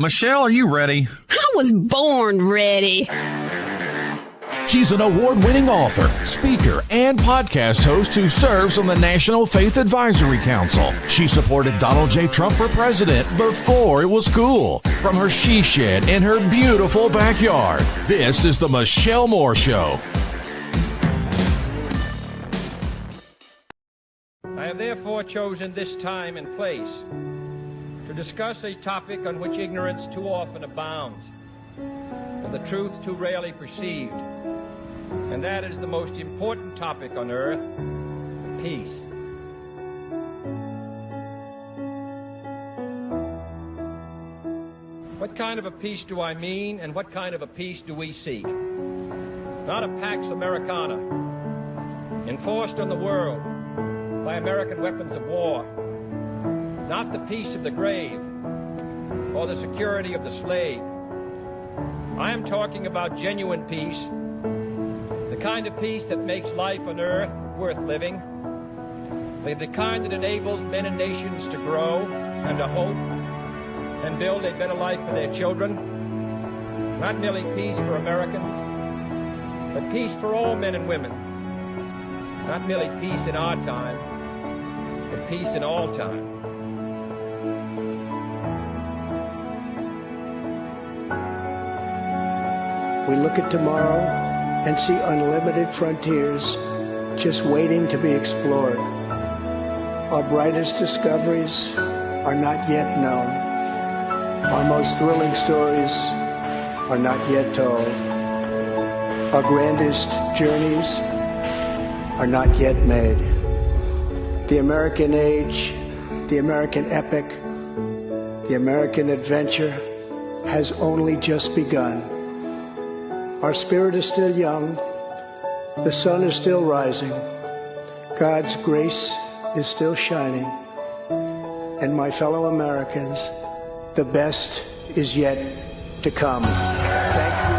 Michelle, are you ready? I was born ready. She's an award-winning author, speaker, and podcast host who serves on the National Faith Advisory Council. She supported Donald J. Trump for president before it was cool, from her she shed in her beautiful backyard. This is the Michelle Moore Show. I have therefore chosen this time and place to discuss a topic on which ignorance too often abounds and the truth too rarely perceived, and that is the most important topic on earth: peace. What kind of a peace do I mean, and what kind of a peace do we seek? Not a Pax Americana enforced on the world by American weapons of war, not the peace of the grave or the security of the slave. I am talking about genuine peace, the kind of peace that makes life on earth worth living, the kind that enables men and nations to grow and to hope and build a better life for their children. Not merely peace for Americans, but peace for all men and women. Not merely peace in our time, but peace in all time. We look at tomorrow and see unlimited frontiers just waiting to be explored. Our brightest discoveries are not yet known. Our most thrilling stories are not yet told. Our grandest journeys are not yet made. The American age, the American epic, the American adventure has only just begun. Our spirit is still young. The sun is still rising. God's grace is still shining. And my fellow Americans, the best is yet to come. Thank you.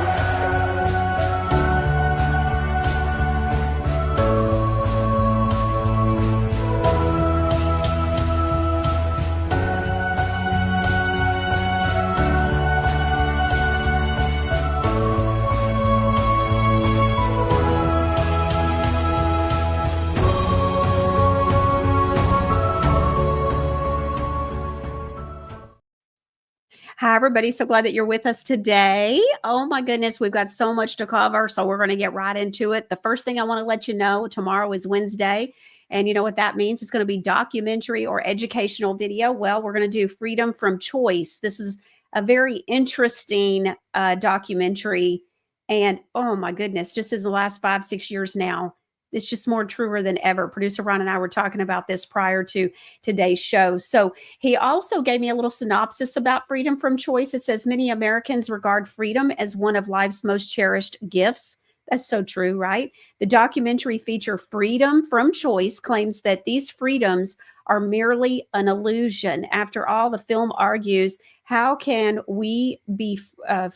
Hi, everybody. So glad that you're with us today. Oh, my goodness. We've got so much to cover, so we're going to get right into it. The first thing I want to let you know, tomorrow is Wednesday, and you know what that means? It's going to be documentary or educational video. Well, we're going to do Freedom from Choice. This is a very interesting documentary, and oh, my goodness, just as the last 5-6 years now, it's just more truer than ever. Producer Ron and I were talking about this prior to today's show. So he also gave me a little synopsis about freedom from choice. It says many Americans regard freedom as one of life's most cherished gifts. That's so true, right? The documentary feature Freedom from Choice claims that these freedoms are merely an illusion. After all, the film argues, how can we be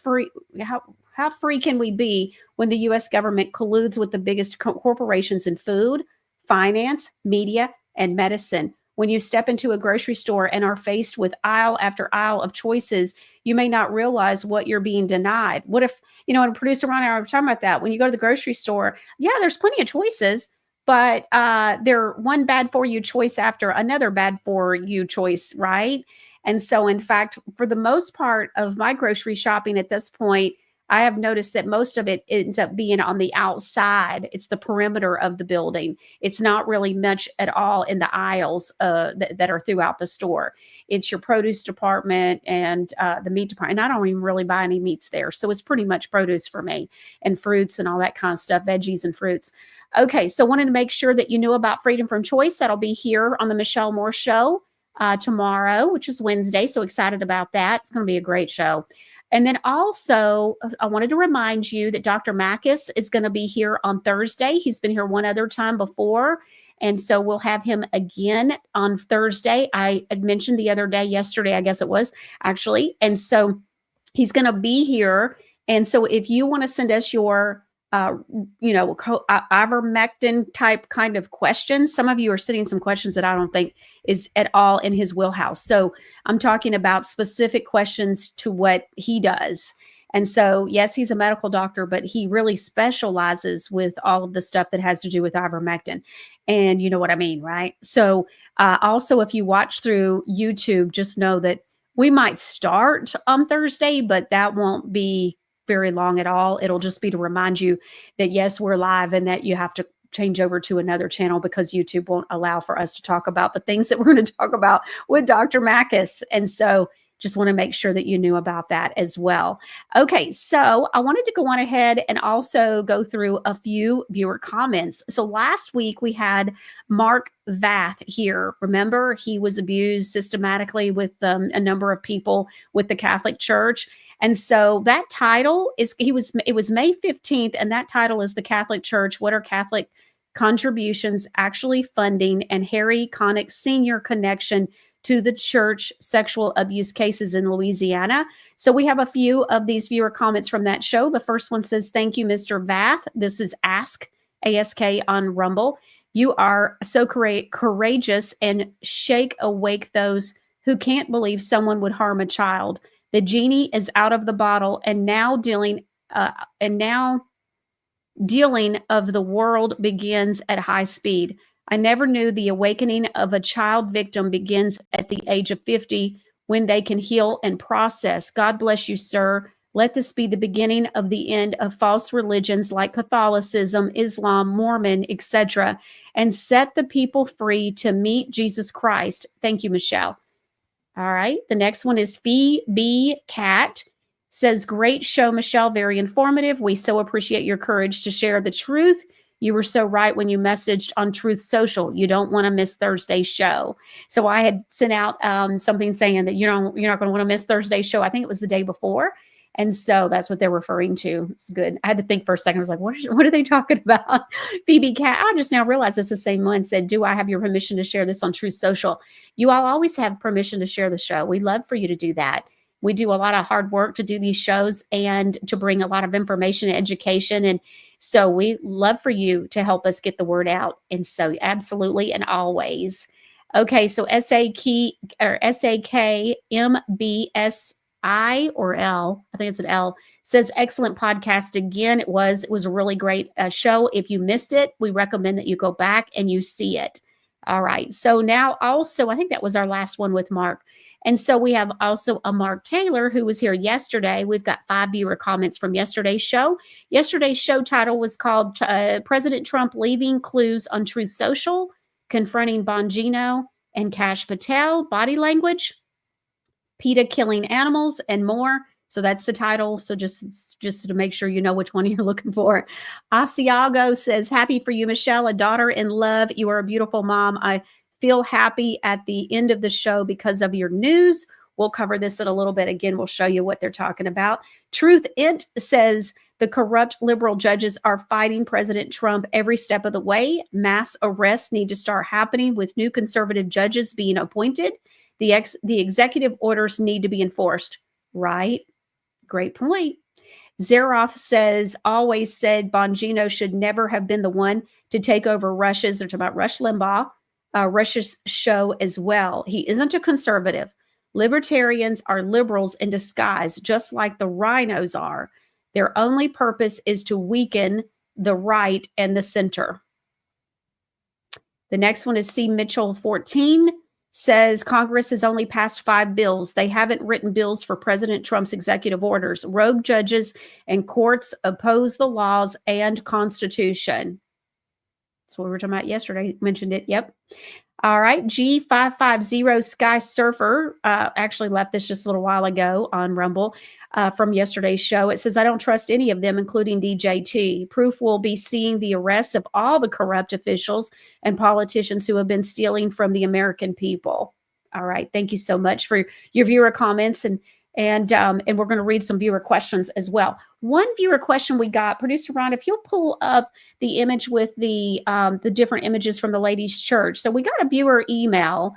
free? How free can we be when the U.S. government colludes with the biggest corporations in food, finance, media, and medicine? When you step into a grocery store and are faced with aisle after aisle of choices, you may not realize what you're being denied. What if, and producer Ron and I were talking about that. When you go to the grocery store, yeah, there's plenty of choices, but they're one bad for you choice after another bad for you choice, right? And so, in fact, for the most part of my grocery shopping at this point, I have noticed that most of it ends up being on the outside. It's the perimeter of the building. It's not really much at all in the aisles that are throughout the store. It's your produce department and the meat department. And I don't even really buy any meats there. So it's pretty much produce for me, and fruits and all that kind of stuff, veggies and fruits. Okay, so wanted to make sure that you knew about Freedom from Choice. That'll be here on the Michelle Moore Show tomorrow, which is Wednesday. So excited about that. It's going to be a great show. And then also, I wanted to remind you that Dr. Makis is going to be here on Thursday. He's been here one other time before, and so we'll have him again on Thursday. I had mentioned the other day, yesterday, I guess it was, actually. And so he's going to be here. And so if you want to send us your ivermectin type kind of questions. Some of you are sending some questions that I don't think is at all in his wheelhouse. So I'm talking about specific questions to what he does. And so, yes, he's a medical doctor, but he really specializes with all of the stuff that has to do with ivermectin. And you know what I mean, right? So also, if you watch through YouTube, just know that we might start on Thursday, but that won't be very long at all. It'll just be to remind you that, yes, we're live and that you have to change over to another channel because YouTube won't allow for us to talk about the things that we're going to talk about with Dr. Makis. And so just want to make sure that you knew about that as well. Okay, so I wanted to go on ahead and also go through a few viewer comments. So last week we had Mark Vath here. Remember, he was abused systematically with a number of people with the Catholic Church. And so that title is, it was May 15th, and that title is The Catholic Church, What Are Catholic Contributions Actually Funding, and Harry Connick's Senior Connection to the Church Sexual Abuse Cases in Louisiana. So we have a few of these viewer comments from that show. The first one says, thank you, Mr. Vath. This is Ask, ASK on Rumble. You are so courageous and shake awake those who can't believe someone would harm a child. The genie is out of the bottle, and now dealing of the world begins at high speed. I never knew the awakening of a child victim begins at the age of 50 when they can heal and process. God bless you, sir. Let this be the beginning of the end of false religions like Catholicism, Islam, Mormon, etc., and set the people free to meet Jesus Christ. Thank you, Michelle. All right. The next one is Fee B Cat. Says, great show, Michelle. Very informative. We so appreciate your courage to share the truth. You were so right when you messaged on Truth Social. You don't want to miss Thursday's show. So I had sent out something saying that you're not going to want to miss Thursday's show. I think it was the day before. And so that's what they're referring to. It's good. I had to think for a second. I was like, what are they talking about? Phoebe Cat. I just now realized it's the same one. Said, do I have your permission to share this on Truth Social? You all always have permission to share the show. We'd love for you to do that. We do a lot of hard work to do these shows and to bring a lot of information and education. And so we love for you to help us get the word out. And so absolutely and always. Okay, so SAKMBSI or L, I think it's an L, says excellent podcast again. It was a really great show. If you missed it, we recommend that you go back and you see it. All right. So now also, I think that was our last one with Mark. And so we have also a Mark Taylor who was here yesterday. We've got 5 viewer comments from yesterday's show. Yesterday's show title was called President Trump Leaving Clues on Truth Social, Confronting Bongino and Kash Patel, Body Language, PETA Killing Animals, and more. So that's the title. So just to make sure you know which one you're looking for. Asiago says, happy for you, Michelle, a daughter in love. You are a beautiful mom. I feel happy at the end of the show because of your news. We'll cover this in a little bit. Again, we'll show you what they're talking about. Truth It says the corrupt liberal judges are fighting President Trump every step of the way. Mass arrests need to start happening with new conservative judges being appointed. The executive orders need to be enforced. Right? Great point. Zeroff says, always said Bongino should never have been the one to take over Russia's, they're talking about Rush Limbaugh, Russia's show as well. He isn't a conservative. Libertarians are liberals in disguise, just like the rhinos are. Their only purpose is to weaken the right and the center. The next one is C. Mitchell 14 says Congress has only passed 5 bills. They haven't written bills for President Trump's executive orders. Rogue judges and courts oppose the laws and Constitution. That's what we were talking about yesterday. Mentioned it. Yep. All right. G550 Sky Surfer actually left this just a little while ago on Rumble from yesterday's show. It says, I don't trust any of them, including DJT. Proof will be seeing the arrests of all the corrupt officials and politicians who have been stealing from the American people. All right. Thank you so much for your viewer comments. And we're going to read some viewer questions as well. One viewer question we got, Producer Ron, if you'll pull up the image with the different images from the ladies' church. So we got a viewer email,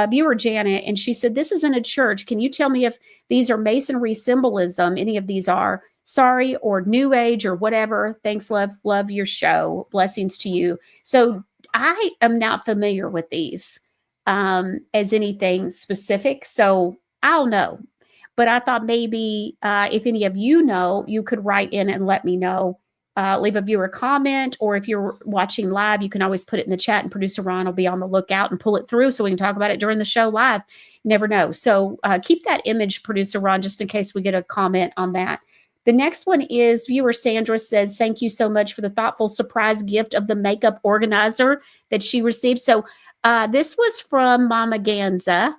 viewer Janet, and she said, this is in a church. Can you tell me if these are masonry symbolism? Any of these are. sorry, or new age or whatever. Thanks, love your show. Blessings to you. So I am not familiar with these as anything specific. So I'll know. But I thought maybe if any of you know, you could write in and let me know. Leave a viewer comment, or if you're watching live, you can always put it in the chat, and producer Ron will be on the lookout and pull it through so we can talk about it during the show live. Never know. So keep that image, producer Ron, just in case we get a comment on that. The next one is viewer Sandra says, thank you so much for the thoughtful surprise gift of the makeup organizer that she received. So this was from Mama Ganza.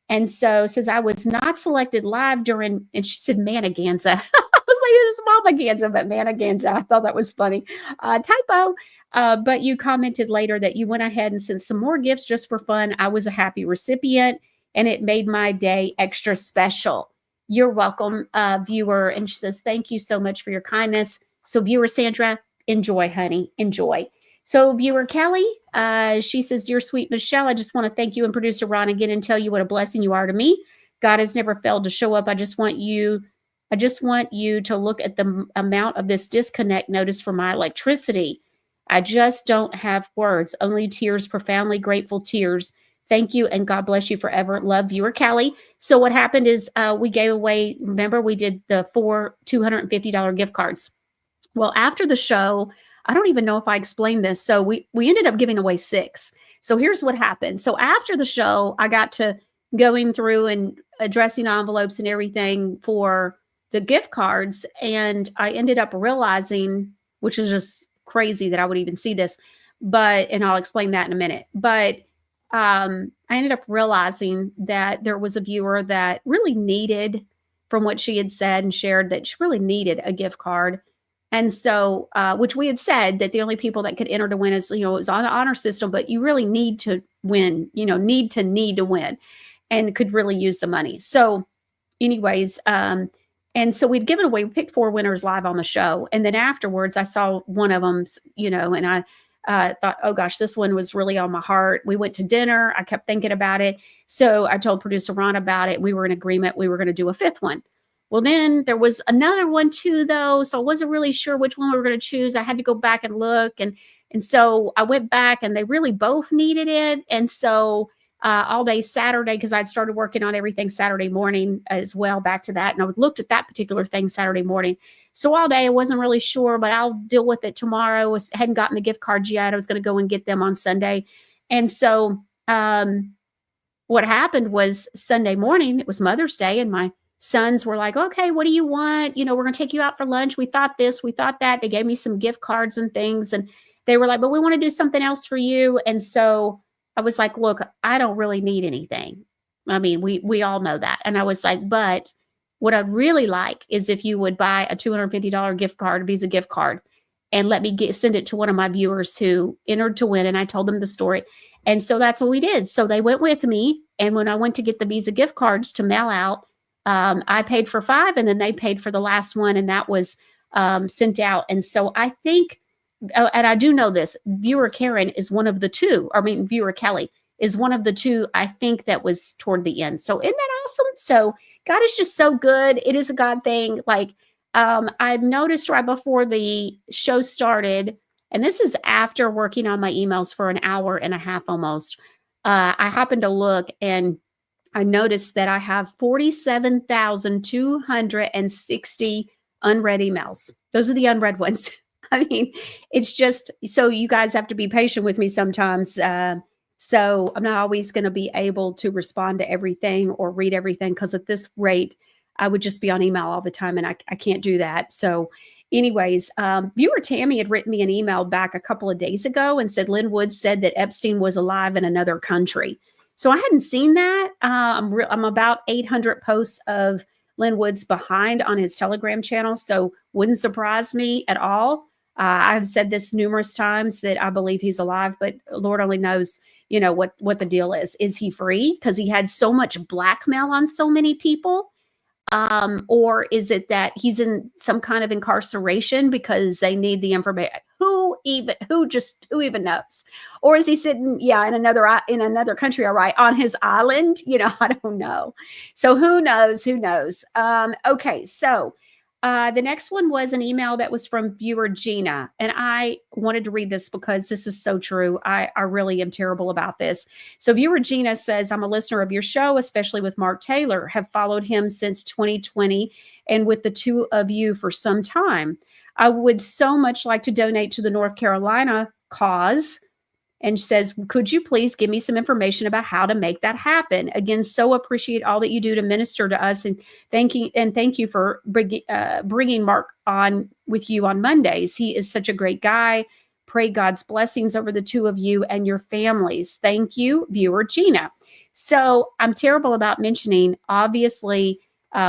And so says, I was not selected live during, and she said, Managanza. I was like, it was Mama Ganza, but Managanza. I thought that was funny. Typo. But you commented later that you went ahead and sent some more gifts just for fun. I was a happy recipient, and it made my day extra special. You're welcome, viewer. And she says, thank you so much for your kindness. So viewer Sandra, enjoy, honey, enjoy. So viewer Kelly, she says, dear sweet Michelle, I just want to thank you and producer Ron again and tell you what a blessing you are to me. God has never failed to show up. I just want you to look at the amount of this disconnect notice for my electricity. I just don't have words, only tears, profoundly grateful tears. Thank you, and God bless you forever. Love, viewer Kelly. So what happened is we gave away, remember, we did the 4 $250 gift cards. Well, after the show, I don't even know if I explained this. So we ended up giving away 6. So here's what happened. So after the show, I got to going through and addressing envelopes and everything for the gift cards. And I ended up realizing, which is just crazy that I would even see this, and I'll explain that in a minute. But I ended up realizing that there was a viewer that really needed, from what she had said and shared, that she really needed a gift card. And so, which we had said that the only people that could enter to win is, it was on the honor system, but you really need to win, need to win, and could really use the money. So anyways, and so we picked 4 winners live on the show. And then afterwards I saw one of them, and I thought, oh gosh, this one was really on my heart. We went to dinner. I kept thinking about it. So I told producer Ron about it. We were in agreement. We were going to do a 5th one. Well, then there was another one too, though. So I wasn't really sure which one we were going to choose. I had to go back and look. And so I went back, and they really both needed it. And so all day Saturday, because I'd started working on everything Saturday morning as well, back to that. And I looked at that particular thing Saturday morning. So all day I wasn't really sure, but I'll deal with it tomorrow. I hadn't gotten the gift cards yet. I was going to go and get them on Sunday. And so what happened was Sunday morning, it was Mother's Day, and my sons were like, okay, what do you want? We're going to take you out for lunch. We thought this, we thought that. They gave me some gift cards and things. And they were like, but we want to do something else for you. And so I was like, look, I don't really need anything. I mean, we all know that. And I was like, but what I'd really like is if you would buy a $250 gift card, a Visa gift card, and let me send it to one of my viewers who entered to win. And I told them the story. And so that's what we did. So they went with me. And when I went to get the Visa gift cards to mail out, I paid for 5, and then they paid for the last one, and that was sent out. And so I think, and I do know this, viewer Karen is one of the 2, viewer Kelly is one of the 2, I think, that was toward the end. So isn't that awesome? So God is just so good. It is a God thing. Like I noticed right before the show started, and this is after working on my emails for an hour and a half almost, I happened to look, and I noticed that I have 47,260 unread emails. Those are the unread ones. I mean, it's just, so you guys have to be patient with me sometimes. So I'm not always going to be able to respond to everything or read everything, because at this rate, I would just be on email all the time, and I can't do that. So anyways, viewer Tammy had written me an email back a couple of days ago and said Lynn Wood said that Epstein was alive in another country. So I hadn't seen that. I'm about 800 posts of Lynn Woods behind on his Telegram channel, so wouldn't surprise me at all. I've said this numerous times that I believe he's alive, but Lord only knows, what the deal is. Is he free? Because he had so much blackmail on so many people. Or is it that he's in some kind of incarceration because they need the information? Who even knows? Or is he sitting, in another country, all right, on his island? I don't know. So who knows? Okay. So, The next one was an email that was from viewer Gina. And I wanted to read this because this is so true. I really am terrible about this. So viewer Gina says, I'm a listener of your show, especially with Mark Taylor, have followed him since 2020 and with the two of you for some time. I would so much like to donate to the North Carolina cause, and says, could you please give me some information about how to make that happen? Again, so appreciate all that you do to minister to us, and thank you for bringing Mark on with you on Mondays. He is such a great guy. Pray God's blessings over the two of you and your families. Thank you, viewer Gina. So I'm terrible about mentioning, obviously,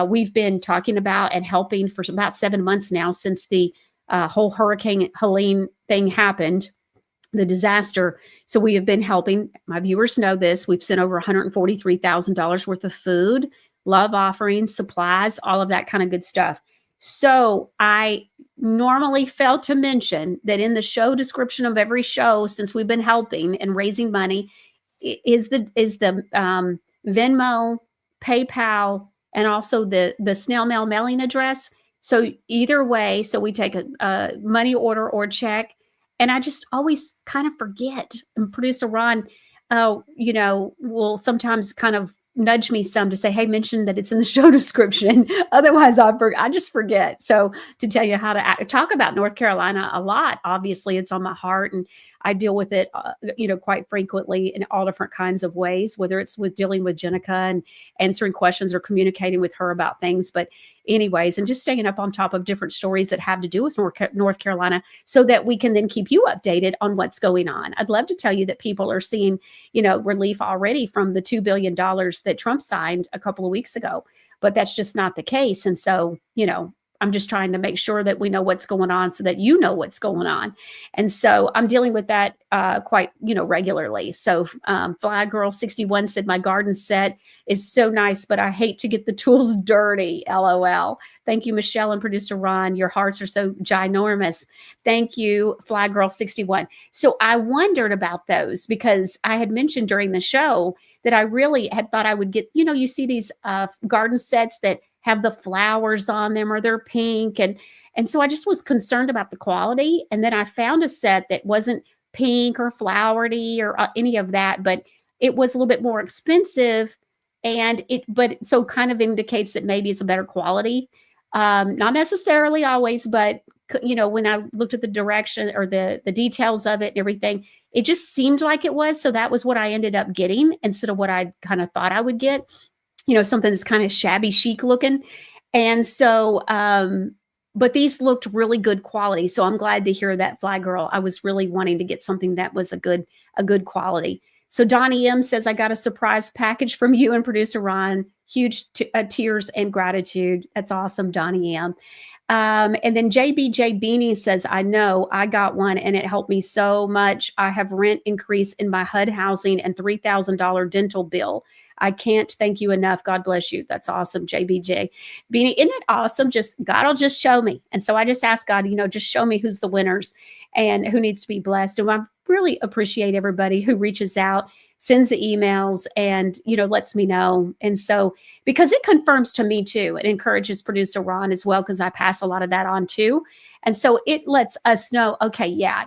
we've been talking about and helping for about 7 months now since the whole Hurricane Helene thing happened, the disaster. So we have been helping. My viewers know this. We've sent over $143,000 worth of food, love offerings, supplies, all of that kind of good stuff. So I normally fail to mention that in the show description of every show, since we've been helping and raising money, is the Venmo, PayPal, and also the snail mail mailing address. So either way, so we take a money order or check. And I just always kind of forget. And producer Ron, will sometimes kind of nudge me some to say, hey, mention that it's in the show description. Otherwise, I just forget. So to tell you how to talk about North Carolina a lot, obviously it's on my heart, and I deal with it, quite frequently in all different kinds of ways, whether it's with dealing with Jenica and answering questions or communicating with her about things. But anyways, and just staying up on top of different stories that have to do with North Carolina so that we can then keep you updated on what's going on. I'd love to tell you that people are seeing, relief already from the $2 billion that Trump signed a couple of weeks ago, but that's just not the case. And so, I'm just trying to make sure that we know what's going on so that you know what's going on. And so I'm dealing with that quite, regularly. So Flag Girl 61 said, my garden set is so nice, but I hate to get the tools dirty. LOL. Thank you, Michelle and producer Ron. Your hearts are so ginormous. Thank you, Flag Girl 61. So I wondered about those because I had mentioned during the show that I really had thought I would get, you see these garden sets that have the flowers on them or they're pink. And so I just was concerned about the quality. And then I found a set that wasn't pink or flowery or any of that, but it was a little bit more expensive. But so kind of indicates that maybe it's a better quality. Not necessarily always, but when I looked at the direction or the details of it and everything, it just seemed like it was. So that was what I ended up getting instead of what I kind of thought I would get. Something that's kind of shabby chic looking. And so, but these looked really good quality. So I'm glad to hear that, Flag Girl. I was really wanting to get something that was a good quality. So Donnie M says, I got a surprise package from you and producer Ron. Huge tears and gratitude. That's awesome, Donnie M. And then JBJ Beanie says, I know I got one and it helped me so much. I have rent increase in my HUD housing and $3,000 dental bill. I can't thank you enough. God bless you. That's awesome, JBJ Beanie. Isn't it awesome? God will just show me. And so I just ask God, just show me who's the winners and who needs to be blessed. And I really appreciate everybody who reaches out, sends the emails, and, lets me know. And so, because it confirms to me too, it encourages producer Ron as well, because I pass a lot of that on too. And so it lets us know, okay, yeah,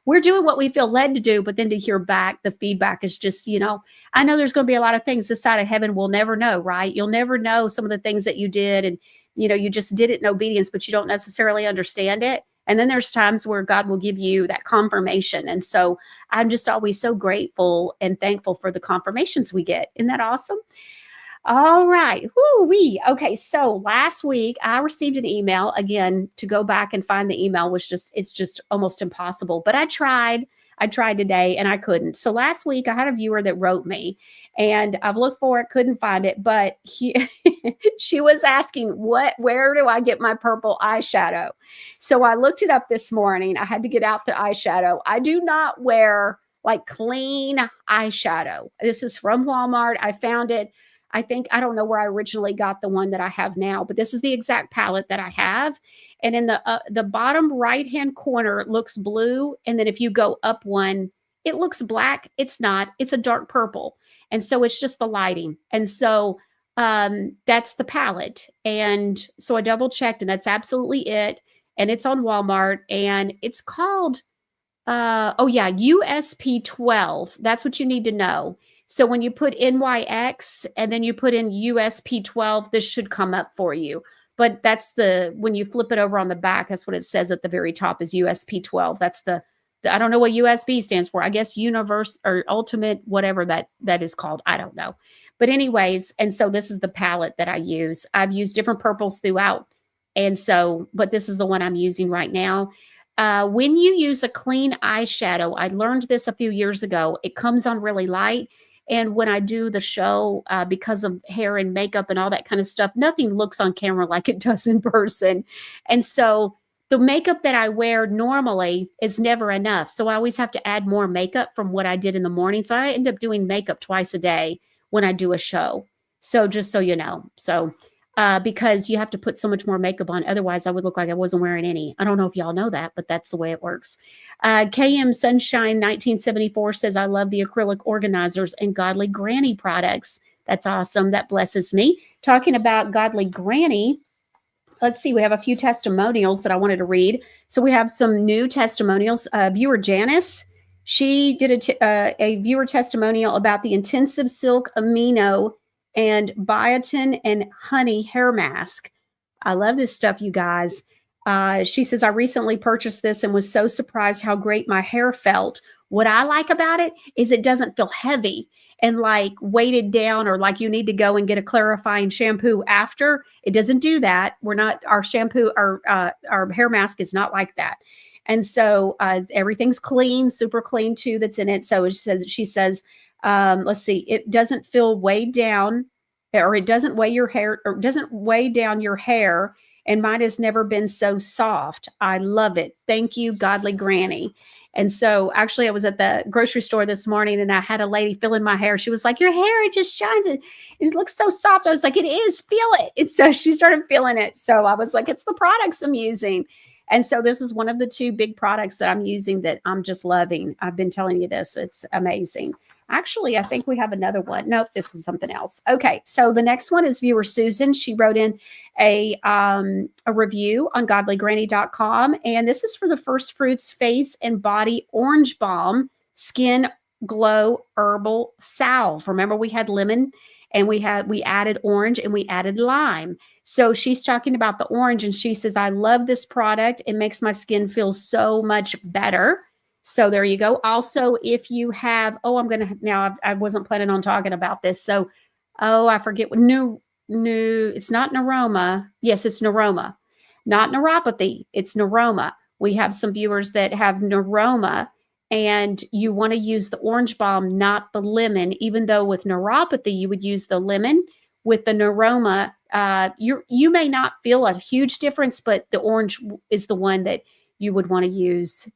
we're doing what we feel led to do, but then to hear back, the feedback is just, I know there's going to be a lot of things this side of heaven we'll never know, right? You'll never know some of the things that you did, and, you just did it in obedience, but you don't necessarily understand it. And then there's times where God will give you that confirmation. And so I'm just always so grateful and thankful for the confirmations we get. Isn't that awesome? All right. Woo-wee. Okay. So last week I received an email. Again, to go back and find the email it's just almost impossible. But I tried today and I couldn't. So last week I had a viewer that wrote me and I've looked for it, couldn't find it, but she was asking where do I get my purple eyeshadow? So I looked it up this morning. I had to get out the eyeshadow. I do not wear like clean eyeshadow. This is from Walmart. I found it. I don't know where I originally got the one that I have now, but this is the exact palette that I have. And in the bottom right-hand corner, it looks blue. And then if you go up one, it looks black. It's not. It's a dark purple. And so it's just the lighting. And so that's the palette. And so I double checked, and that's absolutely it. And it's on Walmart, and it's called, USP 12. That's what you need to know. So when you put NYX and then you put in USP 12, this should come up for you. But that's when you flip it over on the back, that's what it says at the very top is USP 12. That's I don't know what USB stands for. I guess universe or ultimate, whatever that is called. I don't know. But anyways, and so this is the palette that I use. I've used different purples throughout. And so, but this is the one I'm using right now. When you use a clean eyeshadow, I learned this a few years ago. It comes on really light. And when I do the show, because of hair and makeup and all that kind of stuff, nothing looks on camera like it does in person. And so the makeup that I wear normally is never enough. So I always have to add more makeup from what I did in the morning. So I end up doing makeup twice a day when I do a show. So just so you know. So because you have to put so much more makeup on. Otherwise, I would look like I wasn't wearing any. I don't know if y'all know that, but that's the way it works. KM Sunshine 1974 says, I love the acrylic organizers and Godly Granny products. That's awesome. That blesses me. Talking about Godly Granny, let's see. We have a few testimonials that I wanted to read. So we have some new testimonials. Viewer Janice, she did a viewer testimonial about the Intensive Silk Amino and biotin and honey hair mask. I love this stuff, you guys. She says, I recently purchased this and was so surprised how great my hair felt. What I like about it is it doesn't feel heavy and like weighted down, or like you need to go and get a clarifying shampoo after. It doesn't do that. Our shampoo, our hair mask is not like that. And so everything's clean, super clean too, that's in it. So she says, let's see, it doesn't feel weighed down, or it doesn't weigh your hair, or doesn't weigh down your hair. And mine has never been so soft. I love it. Thank you, Godly Granny. And so actually I was at the grocery store this morning and I had a lady filling my hair. She was like, your hair, it just shines. It looks so soft. I was like, it is, feel it. And so she started feeling it. So I was like, it's the products I'm using. And so this is one of the two big products that I'm using that I'm just loving. I've been telling you this. It's amazing. Actually, I think we have another one. Nope, this is something else. Okay, so the next one is viewer Susan. She wrote in a review on godlygranny.com, and this is for the First Fruits Face and Body Orange Balm Skin Glow Herbal Salve. Remember, we had lemon, and we added orange, and we added lime. So she's talking about the orange, and she says, I love this product. It makes my skin feel so much better. So there you go. Also, if you have, I wasn't planning on talking about this. So, I forget what it's not neuroma. Yes, it's neuroma, not neuropathy. It's neuroma. We have some viewers that have neuroma, and you want to use the orange balm, not the lemon, even though with neuropathy, you would use the lemon. With the neuroma, you may not feel a huge difference, but the orange is the one that you would want to use.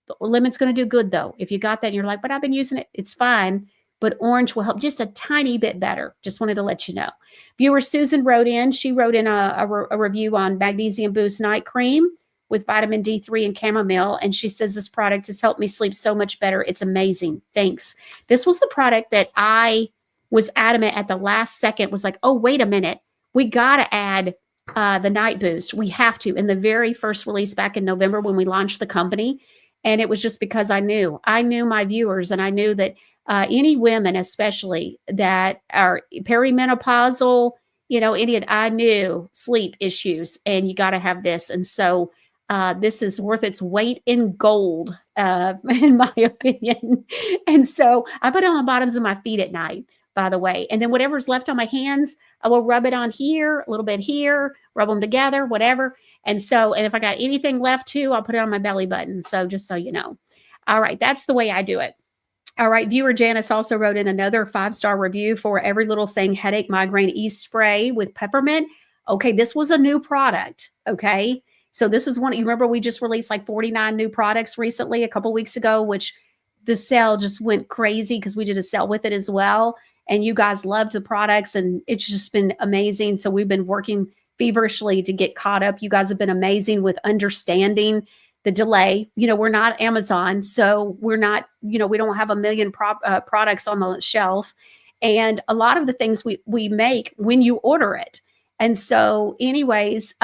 The lemon's going to do good, though. If you got that and you're like, but I've been using it, it's fine. But orange will help just a tiny bit better. Just wanted to let you know. Viewer Susan wrote in. She wrote in a review on Magnesium Boost Night Cream with vitamin D3 and chamomile. And she says this product has helped me sleep so much better. It's amazing. Thanks. This was the product that I was adamant at the last second, was like, oh, wait a minute. We got to add the Night Boost. We have to. In the very first release back in November when we launched the company. And it was just because I knew my viewers, and I knew that any women, especially that are perimenopausal, I knew sleep issues, and you got to have this. And so this is worth its weight in gold, in my opinion. And so I put it on the bottoms of my feet at night, by the way. And then whatever's left on my hands, I will rub it on here, a little bit here, rub them together, whatever. And if I got anything left too, I'll put it on my belly button. So just so you know. All right. That's the way I do it. All right. Viewer Janice also wrote in another 5-star review for Every Little Thing Headache Migraine E-Spray with peppermint. Okay. This was a new product. Okay. So this is one, you remember we just released like 49 new products recently, a couple weeks ago, which the sale just went crazy because we did a sale with it as well. And you guys loved the products, and it's just been amazing. So we've been working feverishly to get caught up. You guys have been amazing with understanding the delay. We're not Amazon, so we're not, we don't have a million products on the shelf. and a lot of the things we make when you order it. And so anyways,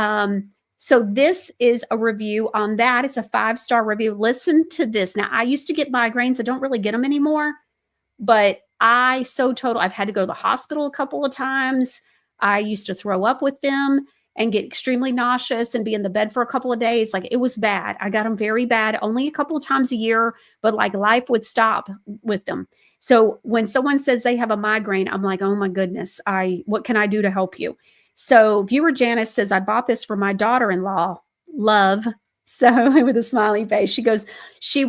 so this is a review on that. It's a 5-star review. Listen to this. Now, I used to get migraines. I don't really get them anymore, but I've had to go to the hospital a couple of times. I used to throw up with them and get extremely nauseous and be in the bed for a couple of days. Like, it was bad. I got them very bad, only a couple of times a year, but like life would stop with them. So when someone says they have a migraine, I'm like, oh my goodness, what can I do to help you? So viewer Janice says, I bought this for my daughter-in-law. Love. So with a smiley face, she goes, she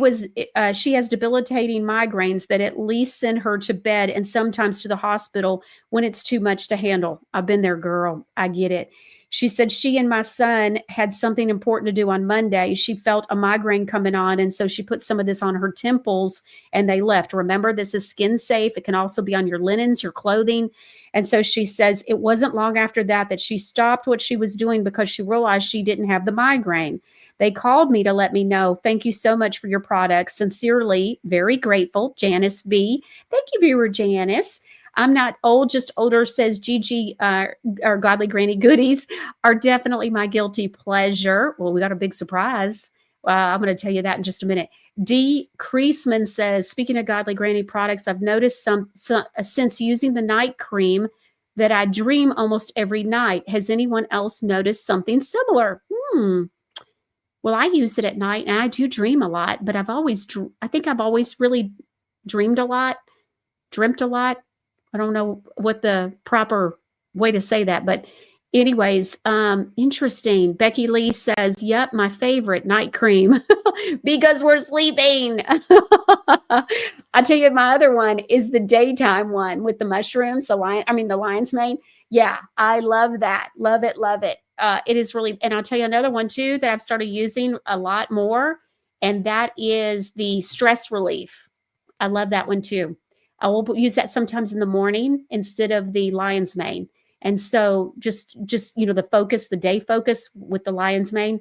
has debilitating migraines that at least send her to bed and sometimes to the hospital when it's too much to handle. I've been there, girl. I get it. She said she and my son had something important to do on Monday. She felt a migraine coming on, and so she put some of this on her temples, and they left. Remember, this is skin safe. It can also be on your linens, your clothing. And so she says it wasn't long after that she stopped what she was doing because she realized she didn't have the migraine. They called me to let me know. Thank you so much for your products. Sincerely, very grateful, Janice B. Thank you, viewer Janice. I'm not old, just older, says Gigi. Our Godly Granny goodies are definitely my guilty pleasure. Well, we got a big surprise. I'm going to tell you that in just a minute. D. Creasman says, speaking of Godly Granny products, I've noticed since using the night cream that I dream almost every night. Has anyone else noticed something similar? Well, I use it at night and I do dream a lot, but I think I've always really dreamt a lot. I don't know what the proper way to say that, but anyways, interesting. Becky Lee says, yep, my favorite night cream because we're sleeping. I tell you, my other one is the daytime one with the mushrooms, the lion's mane. Yeah, I love that. Love it. Love it. It is really, and I'll tell you another one too that I've started using a lot more, and that is the stress relief. I love that one too. I will use that sometimes in the morning instead of the lion's mane. And so just the day focus with the lion's mane.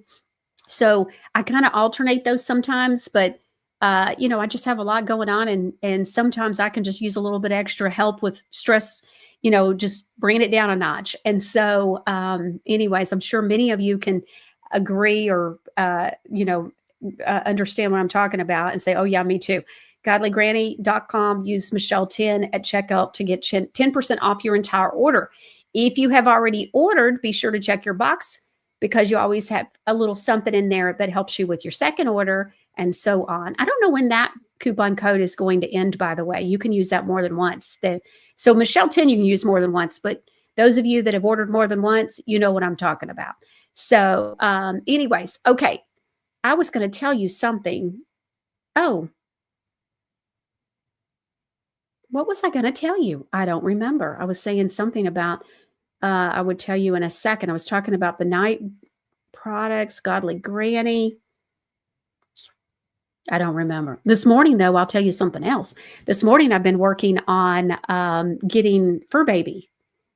So I kind of alternate those sometimes, but I just have a lot going on, and sometimes I can just use a little bit extra help with stress, just bringing it down a notch. And so anyways, I'm sure many of you can agree or understand what I'm talking about and say, oh yeah, me too. godlygranny.com, use Michelle 10 at checkout to get 10% off your entire order. If you have already ordered, be sure to check your box because you always have a little something in there that helps you with your second order and so on. I don't know when that coupon code is going to end, by the way. You can use that more than once. So Michelle 10, you can use more than once, but those of you that have ordered more than once, you know what I'm talking about. So anyways, okay. I was going to tell you something. Oh, what was I going to tell you? I don't remember. I was saying something about, I would tell you in a second. I was talking about the night products, Godly Granny. I don't remember. This morning, though, I'll tell you something else. This morning, I've been working on getting Fur Baby.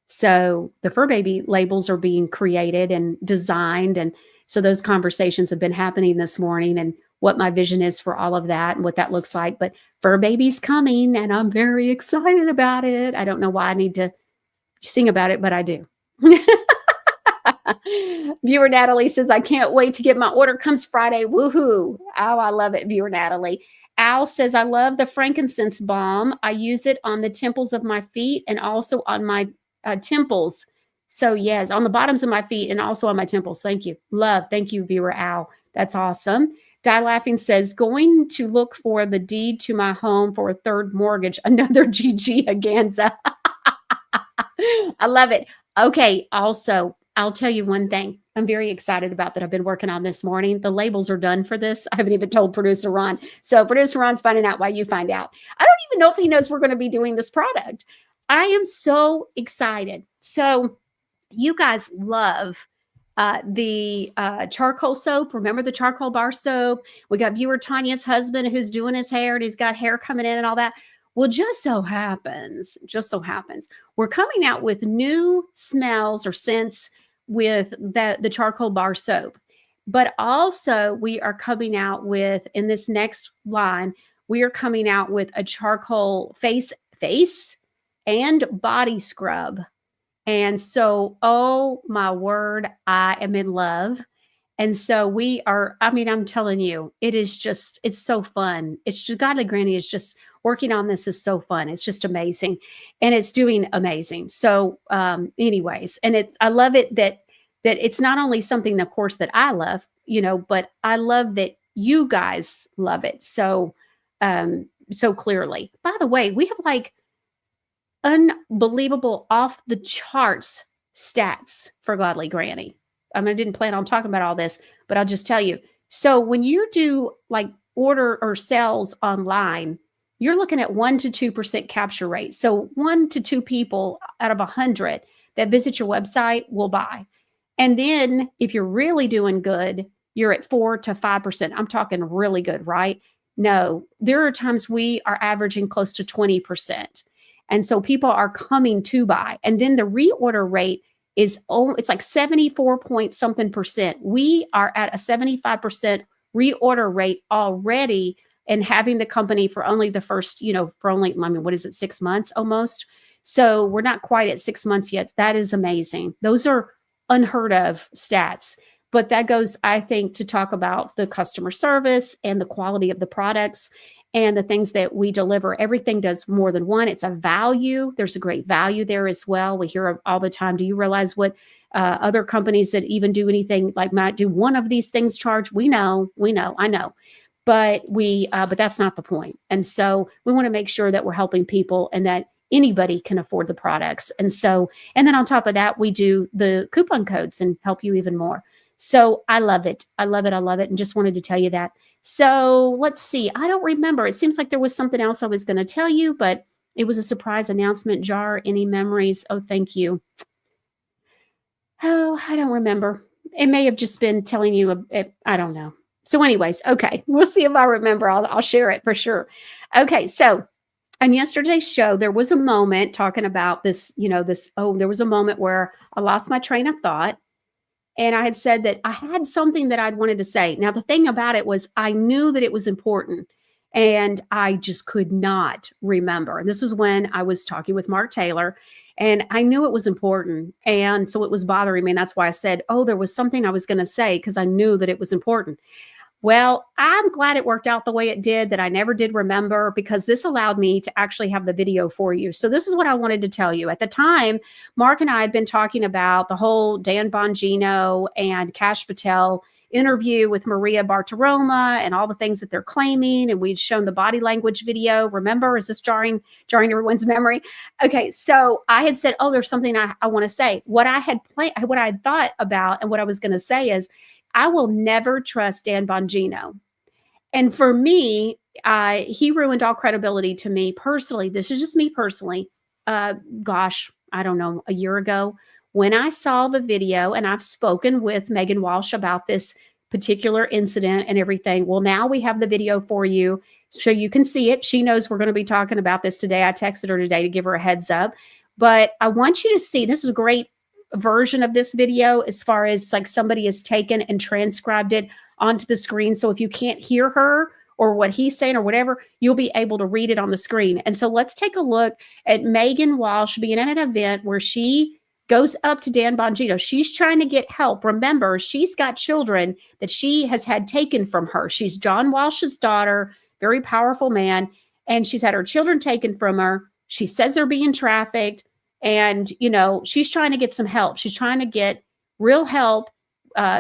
So the Fur Baby labels are being created and designed. And so those conversations have been happening this morning, and what my vision is for all of that and what that looks like. But Fur Baby's coming, and I'm very excited about it. I don't know why I need to sing about it, but I do. Viewer Natalie says, I can't wait to get my order. Comes Friday. Woohoo. Oh, I love it, viewer Natalie. Al says, I love the frankincense balm. I use it on the temples of my feet and also on my temples. So yes, on the bottoms of my feet and also on my temples. Thank you. Love. Thank you, viewer Al. That's awesome. Die Laughing says, going to look for the deed to my home for a third mortgage. Another GG Aganza. I love it. Okay. Also, I'll tell you one thing I'm very excited about that I've been working on this morning. The labels are done for this. I haven't even told producer Ron. So producer Ron's finding out while you find out. I don't even know if he knows we're going to be doing this product. I am so excited. So you guys love the charcoal soap. Remember the charcoal bar soap? We got viewer Tanya's husband who's doing his hair and he's got hair coming in and all that. Well, just so happens, we're coming out with new smells or scents with the charcoal bar soap. But also we are coming out with, in this next line, we are coming out with a charcoal face and body scrub. And so, oh my word, I am in love. And so we are, I mean, I'm telling you, it's so fun. It's just, Godly Granny is just working on this is so fun. It's just amazing. And it's doing amazing. So anyways, and I love it that it's not only something, of course, that I love, but I love that you guys love it. So, so clearly. By the way, we have like unbelievable off the charts stats for Godly Granny. I didn't plan on talking about all this, but I'll just tell you. So when you do like order or sales online, you're looking at 1 to 2% capture rate. So 1 to 2 people out of 100 that visit your website will buy. And then if you're really doing good, you're at 4 to 5%. I'm talking really good, right? No, there are times we are averaging close to 20%. And so people are coming to buy. And then the reorder rate it's like 74 point something percent. We are at a 75% reorder rate already, and having the company for only the first, for only, what is it, 6 months almost? So we're not quite at 6 months yet. That is amazing. Those are unheard of stats. But that goes, I think, to talk about the customer service and the quality of the products and the things that we deliver. Everything does more than one. It's a value. There's a great value there as well. We hear all the time, do you realize what other companies that even do anything like might do one of these things charge? I know. But but that's not the point. And so we want to make sure that we're helping people and that anybody can afford the products. And then on top of that, we do the coupon codes and help you even more. So I love it. I love it. I love it. And just wanted to tell you that. So let's see. I don't remember. It seems like there was something else I was going to tell you, but it was a surprise announcement. Jar any memories? Oh, thank you. Oh, I don't remember. It may have just been telling you. I don't know. So anyways, okay. We'll see if I remember. I'll share it for sure. Okay. So on yesterday's show, there was a moment talking about this, there was a moment where I lost my train of thought. And I had said that I had something that I'd wanted to say. Now, the thing about it was I knew that it was important and I just could not remember. And this is when I was talking with Mark Taylor and I knew it was important. And so it was bothering me. And that's why I said, there was something I was going to say because I knew that it was important. Well, I'm glad it worked out the way it did, that I never did remember, because this allowed me to actually have the video for you. So this is what I wanted to tell you. At the time, Mark and I had been talking about the whole Dan Bongino and Kash Patel interview with Maria Bartiromo and all the things that they're claiming. And we'd shown the body language video. Remember, is this jarring everyone's memory? Okay, so I had said, there's something I want to say. What I had thought about and what I was going to say is, I will never trust Dan Bongino. And for me, he ruined all credibility to me personally. This is just me personally. I don't know, a year ago, when I saw the video, and I've spoken with Megan Walsh about this particular incident and everything. Well, now we have the video for you so you can see it. She knows we're going to be talking about this today. I texted her today to give her a heads up. But I want you to see, this is a great version of this video as far as like somebody has taken and transcribed it onto the screen. So if you can't hear her or what he's saying or whatever, you'll be able to read it on the screen. And so let's take a look at Megan Walsh being at an event where she goes up to Dan Bongino. She's trying to get help. Remember, she's got children that she has had taken from her. She's John Walsh's daughter, very powerful man, and she's had her children taken from her. She says they're being trafficked. And, she's trying to get some help. She's trying to get real help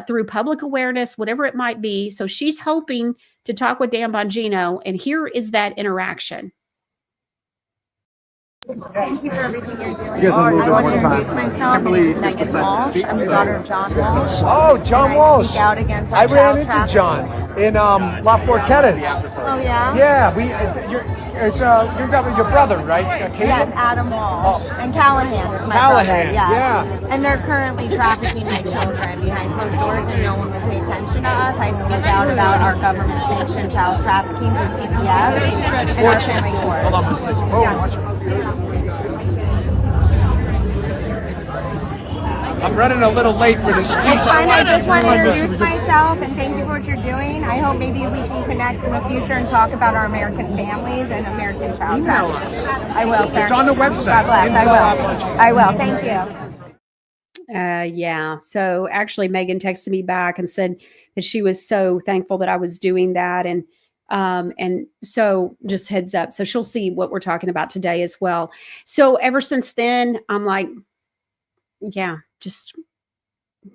through public awareness, whatever it might be. So she's hoping to talk with Dan Bongino. And here is that interaction. Thank you for everything you're doing. I want to introduce myself. My name is Megan Walsh. I'm the daughter of John Walsh. Oh, John Walsh. Speak out against I ran into trafficking. John in Lafayette Kettons. Oh, yeah? Yeah, you got your brother, right? Yes, Adam Walsh. And Callahan is my Callahan, brother. Yes. yeah. And they're currently trafficking my children behind closed doors, and no one will pay attention to us. I speak out about our government-sanctioned child trafficking through CPS and our family court. Hold on one second. Oh, watch it. I'm running a little late for the speech. It's fine. I just want to introduce myself and thank you for what you're doing. I hope maybe we can connect in the future and talk about our American families and American child Email trafficking. us. I will, sir. It's on the website. God bless. I will. Thank you. Yeah. So actually Megan texted me back and said that she was so thankful that I was doing that. And so just heads up. So she'll see what we're talking about today as well. So ever since then, I'm like, yeah, just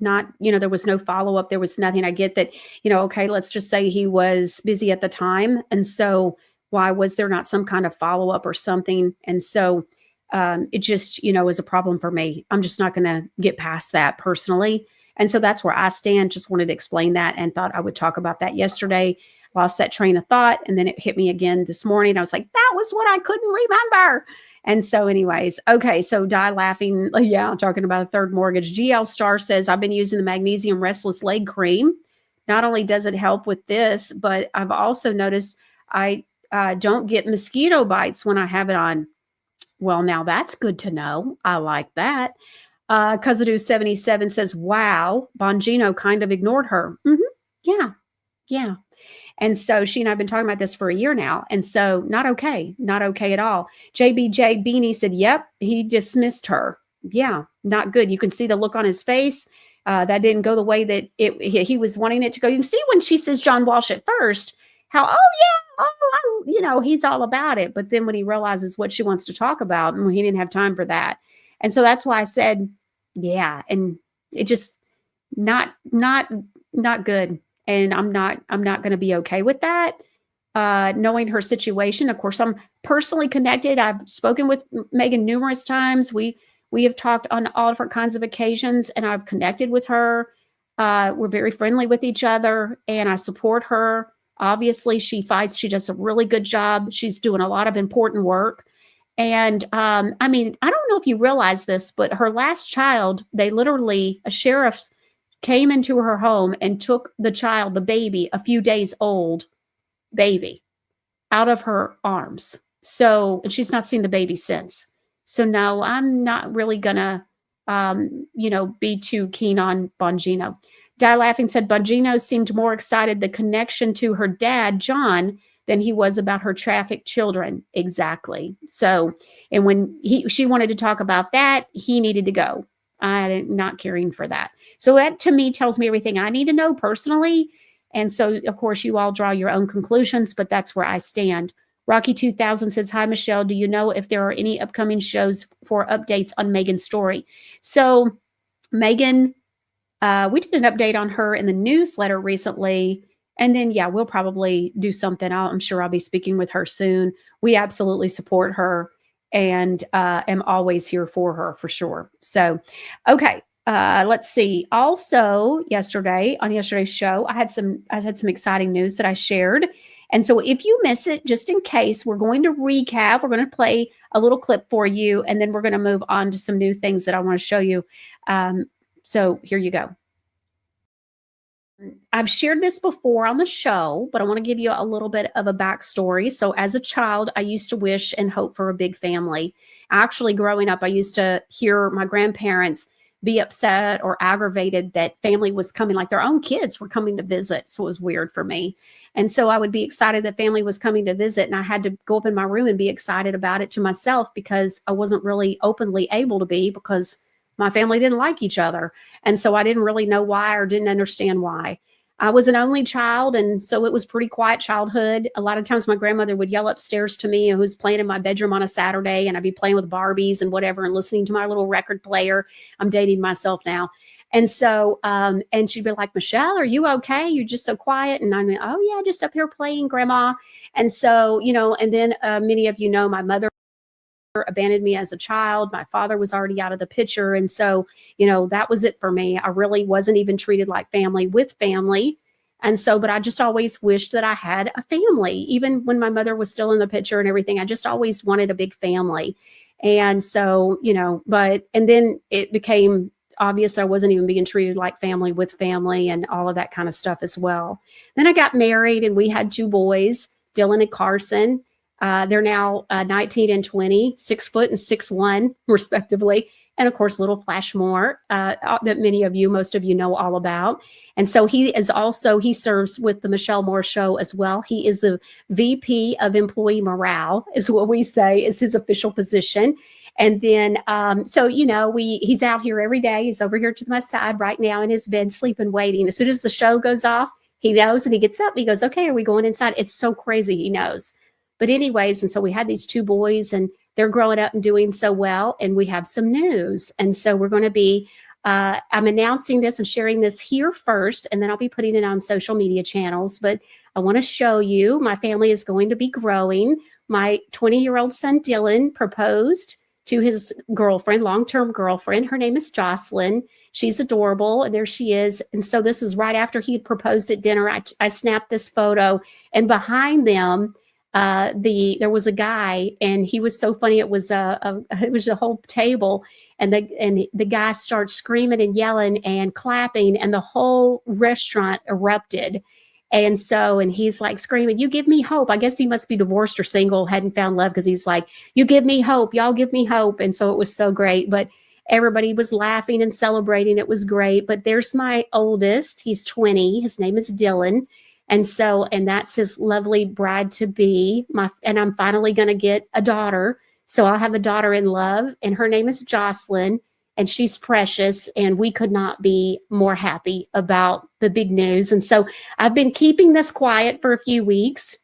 not, there was no follow-up. There was nothing. I get that, okay, let's just say he was busy at the time. And so why was there not some kind of follow-up or something? And so it just, is a problem for me. I'm just not going to get past that personally. And so that's where I stand. Just wanted to explain that and thought I would talk about that yesterday. Lost that train of thought. And then it hit me again this morning. I was like, that was what I couldn't remember. And so anyways, okay. So die laughing. Yeah. I'm talking about a third mortgage. GL Star says, I've been using the magnesium restless leg cream. Not only does it help with this, but I've also noticed I don't get mosquito bites when I have it on. Well, now that's good to know. I like that. Kazadu77 says, wow, Bongino kind of ignored her. Yeah. Yeah. And so she and I have been talking about this for a year now. And so not okay at all. JBJ Beanie said, yep, he dismissed her. Yeah, not good. You can see the look on his face. That didn't go the way that he was wanting it to go. You can see when she says John Walsh at first, how, he's all about it. But then when he realizes what she wants to talk about, and he didn't have time for that. And so that's why I said, yeah. And it just not good. And I'm not going to be okay with that. Knowing her situation, of course, I'm personally connected. I've spoken with Megan numerous times. We have talked on all different kinds of occasions, and I've connected with her. We're very friendly with each other, and I support her. Obviously, she fights. She does a really good job. She's doing a lot of important work. And I don't know if you realize this, but her last child, a sheriff came into her home and took the child, the baby, a few days old baby, out of her arms. So, and she's not seen the baby since. So no, I'm not really gonna, be too keen on Bongino. Die Laughing said Bongino seemed more excited the connection to her dad, John, than he was about her trafficked children. Exactly. So, and when she wanted to talk about that, he needed to go. I'm not caring for that. So that to me tells me everything I need to know personally. And so, of course, you all draw your own conclusions, but that's where I stand. Rocky 2000 says, hi, Michelle. Do you know if there are any upcoming shows for updates on Megan's story? So Megan, we did an update on her in the newsletter recently. And then, yeah, we'll probably do something. I'm sure I'll be speaking with her soon. We absolutely support her and am always here for her for sure. So, okay. Let's see. Also, on yesterday's show, I had some exciting news that I shared. And so if you miss it, just in case, we're going to recap. We're going to play a little clip for you, and then we're going to move on to some new things that I want to show you. So here you go. I've shared this before on the show, but I want to give you a little bit of a backstory. So as a child, I used to wish and hope for a big family. Actually, growing up, I used to hear my grandparents be upset or aggravated that family was coming, like their own kids were coming to visit. So it was weird for me. And so I would be excited that family was coming to visit, and I had to go up in my room and be excited about it to myself because I wasn't really openly able to be because my family didn't like each other. And so I didn't really know why or didn't understand why. I was an only child, and so it was pretty quiet childhood. A lot of times my grandmother would yell upstairs to me, who was playing in my bedroom on a Saturday, and I'd be playing with Barbies and whatever and listening to my little record player. I'm dating myself now. And so, and she'd be like, Michelle, are you okay? You're just so quiet. And I'm like, oh yeah, just up here playing, Grandma. And so, and then many of you know my mother abandoned me as a child. My father was already out of the picture. And so, that was it for me. I really wasn't even treated like family with family. And so, but I just always wished that I had a family, even when my mother was still in the picture and everything. I just always wanted a big family. And so, and then it became obvious I wasn't even being treated like family with family and all of that kind of stuff as well. Then I got married and we had 2 boys, Dylan and Carson. They're now 19 and 20, 6 foot and 6'1", respectively. and of course, Little Flash Moore, that most of you know all about. And so he serves with the Michelle Moore Show as well. He is the VP of Employee Morale, is what we say is his official position. And then, he's out here every day. He's over here to my side right now in his bed, sleeping, waiting. As soon as the show goes off, he knows, and he gets up. He goes, okay, are we going inside? It's so crazy. He knows. But anyways, and so we had these 2 boys, and they're growing up and doing so well. And we have some news. And so we're going to be, I'm announcing this and sharing this here first, and then I'll be putting it on social media channels. But I want to show you, my family is going to be growing. My 20-year-old son, Dylan, proposed to his girlfriend, long-term girlfriend. Her name is Jocelyn. She's adorable, and there she is. And so this is right after he had proposed at dinner. I snapped this photo, and behind them, there was a guy, and he was so funny. It was a whole table, and the guy starts screaming and yelling and clapping, and the whole restaurant erupted. And he's like screaming, "You give me hope." I guess he must be divorced or single, hadn't found love, because he's like, "You give me hope, y'all give me hope." And so it was so great. But everybody was laughing and celebrating. It was great. But there's my oldest. He's 20. His name is Dylan. And that's his lovely bride to be. And I'm finally going to get a daughter. So I'll have a daughter in love, and her name is Jocelyn. And she's precious, and we could not be more happy about the big news. And so I've been keeping this quiet for a few weeks.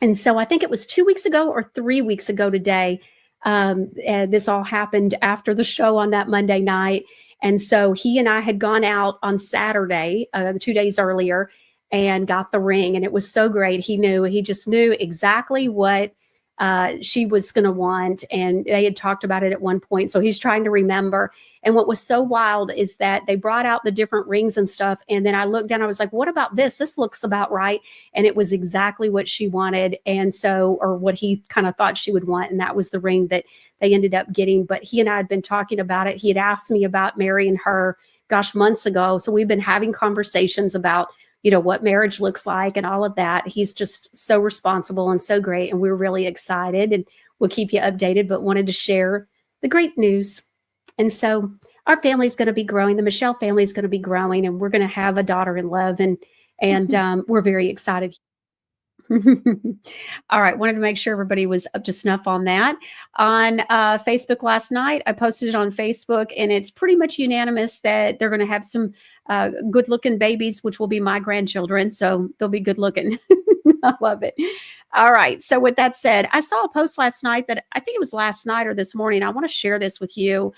And so I think it was 2 weeks ago or 3 weeks ago today, this all happened after the show on that Monday night. And so he and I had gone out on Saturday, 2 days earlier, and got the ring. And it was so great. He just knew exactly what she was going to want. And they had talked about it at one point. So he's trying to remember. And what was so wild is that they brought out the different rings and stuff. And then I looked down, I was like, what about this? This looks about right. And it was exactly what she wanted. Or what he kind of thought she would want. And that was the ring that they ended up getting. But he and I had been talking about it. He had asked me about marrying her, months ago. So we've been having conversations about, what marriage looks like and all of that. He's just so responsible and so great. And we're really excited, and we'll keep you updated, but wanted to share the great news. And so our family is going to be growing. The Michelle family is going to be growing, and we're going to have a daughter in love, and we're very excited. All right. Wanted to make sure everybody was up to snuff on that. On Facebook last night, I posted it on Facebook, and it's pretty much unanimous that they're going to have some good looking babies, which will be my grandchildren. So they'll be good looking. I love it. All right. So with that said, I saw a post last night that I think it was last night or this morning. I want to share this with you.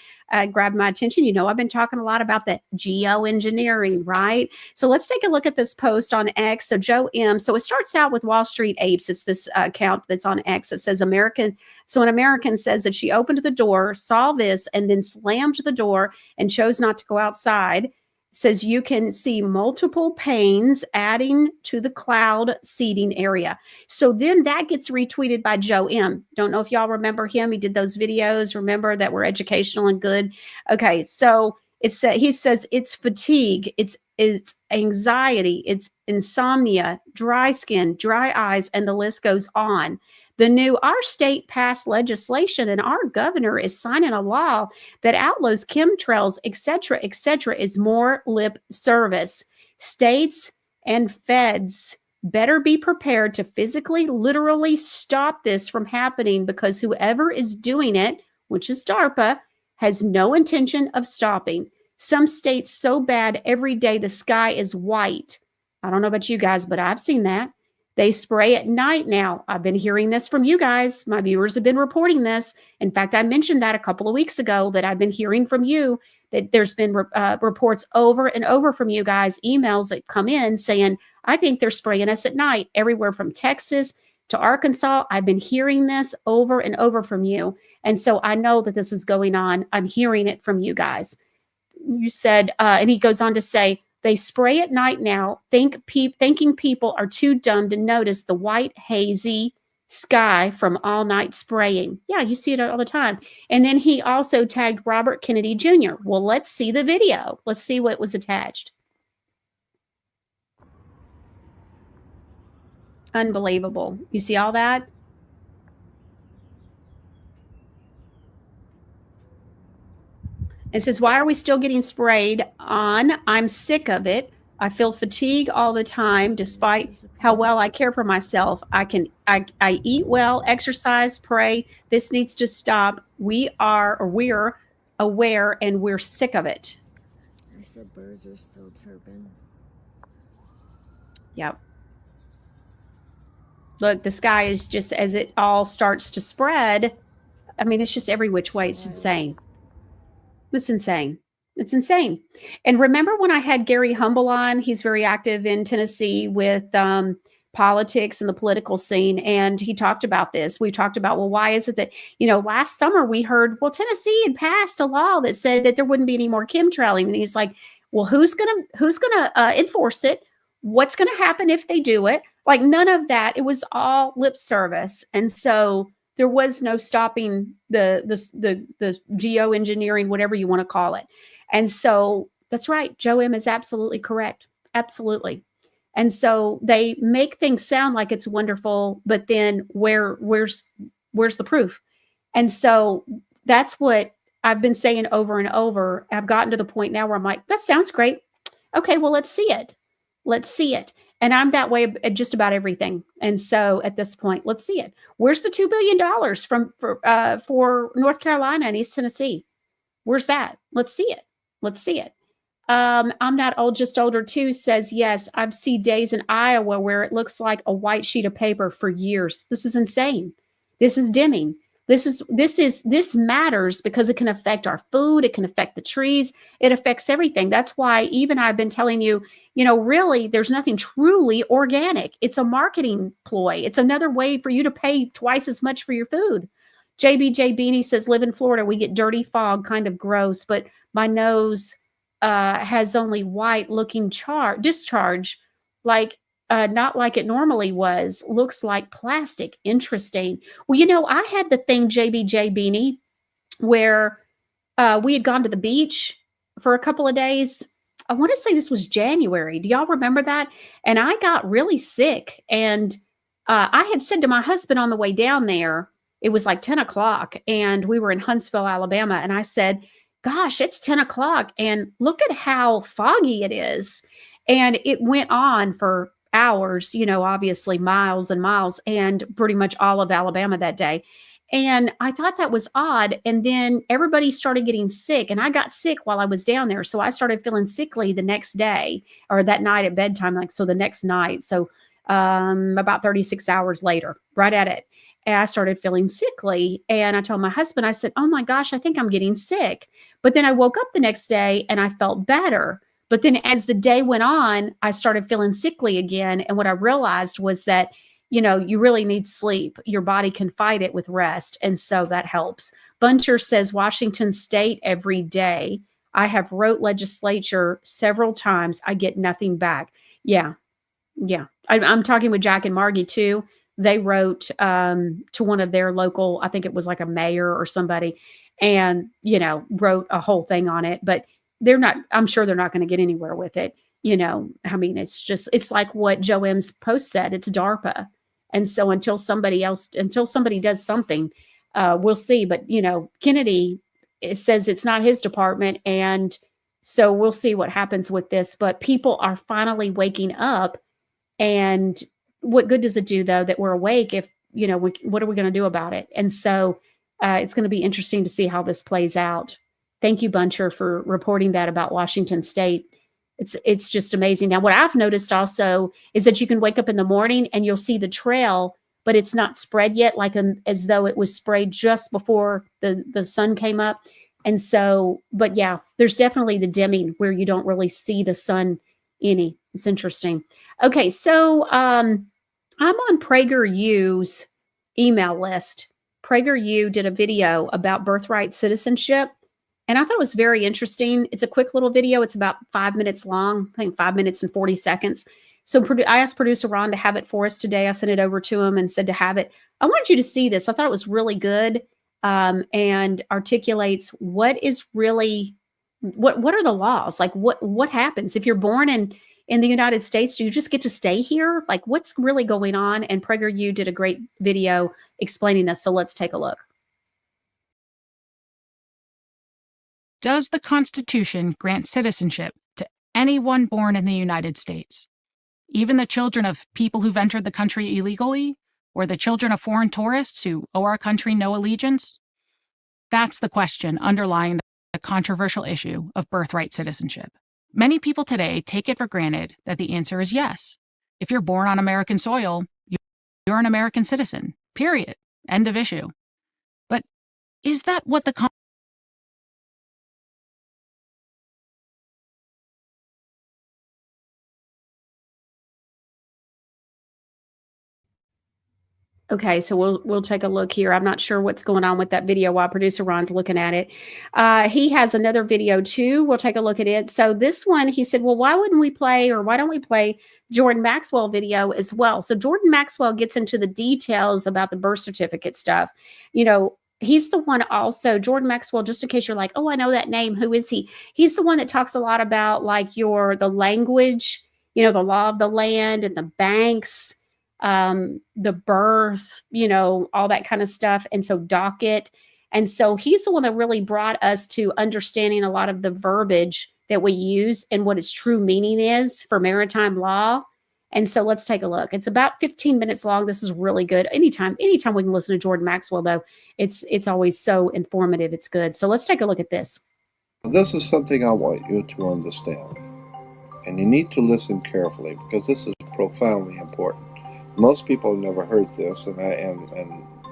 Grabbed my attention. I've been talking a lot about the geoengineering, right? So let's take a look at this post on X. So Joe M. So it starts out with Wall Street Apes. It's this account that's on X. It says American. So an American says that she opened the door, saw this, and then slammed the door and chose not to go outside. Says you can see multiple panes adding to the cloud seating area. So then that gets retweeted by Joe M. Don't know if y'all remember him. He did those videos, remember, that were educational and good. Okay, so he says it's fatigue, it's anxiety, it's insomnia, dry skin, dry eyes, and the list goes on. Our state passed legislation, and our governor is signing a law that outlaws chemtrails, et cetera, is more lip service. States and feds better be prepared to physically, literally stop this from happening, because whoever is doing it, which is DARPA, has no intention of stopping. Some states so bad every day the sky is white. I don't know about you guys, but I've seen that. They spray at night now. I've been hearing this from you guys. My viewers have been reporting this. In fact, I mentioned that a couple of weeks ago, that I've been hearing from you, that there's been reports over and over from you guys, emails that come in saying, I think they're spraying us at night, everywhere from Texas to Arkansas. I've been hearing this over and over from you. And so I know that this is going on. I'm hearing it from you guys. You said, and he goes on to say, they spray at night now, thinking people are too dumb to notice the white, hazy sky from all night spraying. Yeah, you see it all the time. And then he also tagged Robert Kennedy Jr. Well, let's see the video. Let's see what was attached. Unbelievable. You see all that? It says, why are we still getting sprayed on? I'm sick of it. I feel fatigue all the time, despite how well I care for myself. I eat well, exercise, pray. This needs to stop. We're aware and we're sick of it. I said birds are still chirping. Yep. Look, the sky is just, as it all starts to spread, I mean, it's just every which way. It's insane. It's insane. It's insane. And remember when I had Gary Humble on? He's very active in Tennessee with politics and the political scene. And he talked about this. We talked about, well, why is it that, last summer we heard, well, Tennessee had passed a law that said that there wouldn't be any more chemtrailing. And he's like, well, who's gonna enforce it? What's going to happen if they do it? Like, none of that. It was all lip service. And so there was no stopping the geoengineering, whatever you want to call it. And so that's right. Joe M is absolutely correct. Absolutely. And so they make things sound like it's wonderful, but then where's the proof? And so that's what I've been saying over and over. I've gotten to the point now where I'm like, that sounds great. Okay, well, let's see it. Let's see it. And I'm that way at just about everything. And so at this point, let's see it. Where's the $2 billion for North Carolina and East Tennessee? Where's that? Let's see it. Let's see it. I'm not old, just older too, says, yes, I've seen days in Iowa where it looks like a white sheet of paper for years. This is insane. This is dimming. This matters because it can affect our food. It can affect the trees. It affects everything. That's why even I've been telling you, really, there's nothing truly organic. It's a marketing ploy. It's another way for you to pay twice as much for your food. JBJ Beanie says, live in Florida. We get dirty fog, kind of gross, but my nose has only white looking discharge, like not like it normally was. Looks like plastic. Interesting. Well, I had the thing, JBJ Beanie, where we had gone to the beach for a couple of days. I want to say this was January. Do y'all remember that? And I got really sick. And I had said to my husband on the way down there, it was like 10 o'clock and we were in Huntsville, Alabama. And I said, gosh, it's 10 o'clock and look at how foggy it is. And it went on for hours, obviously miles and miles, and pretty much all of Alabama that day. And I thought that was odd. And then everybody started getting sick and I got sick while I was down there. So I started feeling sickly the next day or that night at bedtime. So the next night. So about 36 hours later, right at it. And I started feeling sickly. And I told my husband, I said, oh my gosh, I think I'm getting sick. But then I woke up the next day and I felt better. But then as the day went on, I started feeling sickly again. And what I realized was that you really need sleep. Your body can fight it with rest. And so that helps. Buncher says, Washington State every day. I have wrote legislature several times. I get nothing back. Yeah. I'm talking with Jack and Margie too. They wrote to one of their local, I think it was like a mayor or somebody, and, wrote a whole thing on it. But I'm sure they're not going to get anywhere with it. It's like what Joe M's post said, it's DARPA. And so until somebody does something, we'll see. But, Kennedy, it says it's not his department. And so we'll see what happens with this. But people are finally waking up. And what good does it do, though, that we're awake if, what are we going to do about it? And so it's going to be interesting to see how this plays out. Thank you, Buncher, for reporting that about Washington State. It's just amazing. Now, what I've noticed also is that you can wake up in the morning and you'll see the trail, but it's not spread yet, as though it was sprayed just before the sun came up. And so, but yeah, there's definitely the dimming where you don't really see the sun any. It's interesting. Okay, so I'm on PragerU's email list. PragerU did a video about birthright citizenship. And I thought it was very interesting. It's a quick little video. It's about 5 minutes long, I think 5 minutes and 40 seconds. So I asked producer Ron to have it for us today. I sent it over to him and said to have it. I wanted you to see this. I thought it was really good and articulates what is really, what are the laws? Like what happens if you're born in the United States? Do you just get to stay here? Like what's really going on? And PragerU did a great video explaining this. So let's take a look. Does the Constitution grant citizenship to anyone born in the United States, even the children of people who've entered the country illegally, or the children of foreign tourists who owe our country no allegiance? That's the question underlying the controversial issue of birthright citizenship. Many people today take it for granted that the answer is yes. If you're born on American soil, you're an American citizen, period. End of issue. But is that what the Okay, so we'll take a look here. I'm not sure what's going on with that video while producer Ron's looking at it. He has another video too. We'll take a look at it. So this one, he said, well, why wouldn't we play, or why don't we play Jordan Maxwell video as well? So Jordan Maxwell gets into the details about the birth certificate stuff. You know, he's the one also, Jordan Maxwell, just in case you're like, oh, I know that name. Who is he? He's the one that talks a lot about like the language, you know, the law of the land and the banks, the birth, you know, all that kind of stuff. And so docket. And so he's the one that really brought us to understanding a lot of the verbiage that we use and what its true meaning is for maritime law. And so let's take a look. It's about 15 minutes long. This is really good. Anytime we can listen to Jordan Maxwell, though, it's always so informative. It's good. So let's take a look at this. This is something I want you to understand. And you need to listen carefully because this is profoundly important. Most people have never heard this and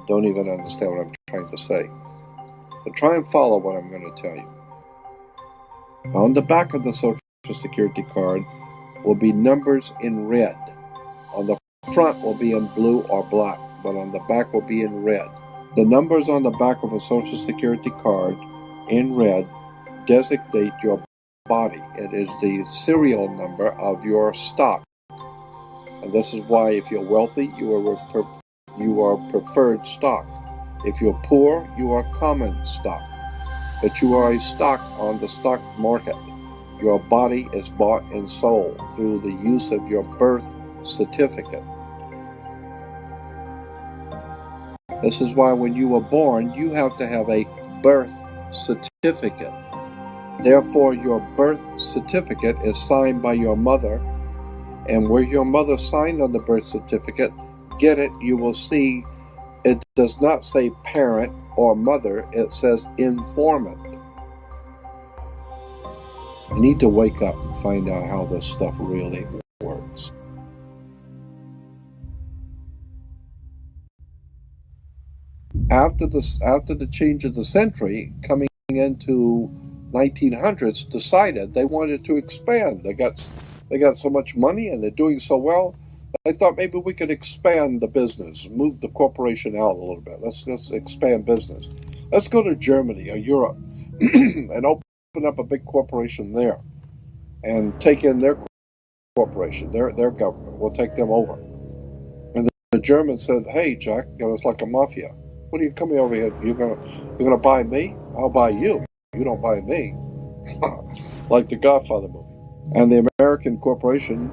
don't even understand what I'm trying to say. So try and follow what I'm going to tell you. On the back of the Social Security card will be numbers in red. On the front will be in blue or black, but on the back will be in red. The numbers on the back of a Social Security card in red designate your body. It is the serial number of your stock. And this is why if you're wealthy, you are preferred stock. If you're poor, you are common stock. But you are a stock on the stock market. Your body is bought and sold through the use of your birth certificate. This is why when you were born, you have to have a birth certificate. Therefore, your birth certificate is signed by your mother. And where your mother signed on the birth certificate, get it, you will see it does not say parent or mother, it says informant. You need to wake up and find out how this stuff really works. After the change of the century, coming into 1900s, decided they wanted to expand. They got so much money and they're doing so well. I thought maybe we could expand the business, move the corporation out a little bit. Let's expand business. Let's go to Germany or Europe and open up a big corporation there and take in their corporation, their government. We'll take them over. And the Germans said, "Hey, Jack, it's like a mafia. What are you coming over here? You're gonna buy me? I'll buy you. You don't buy me." Like the Godfather movie. And the American corporation,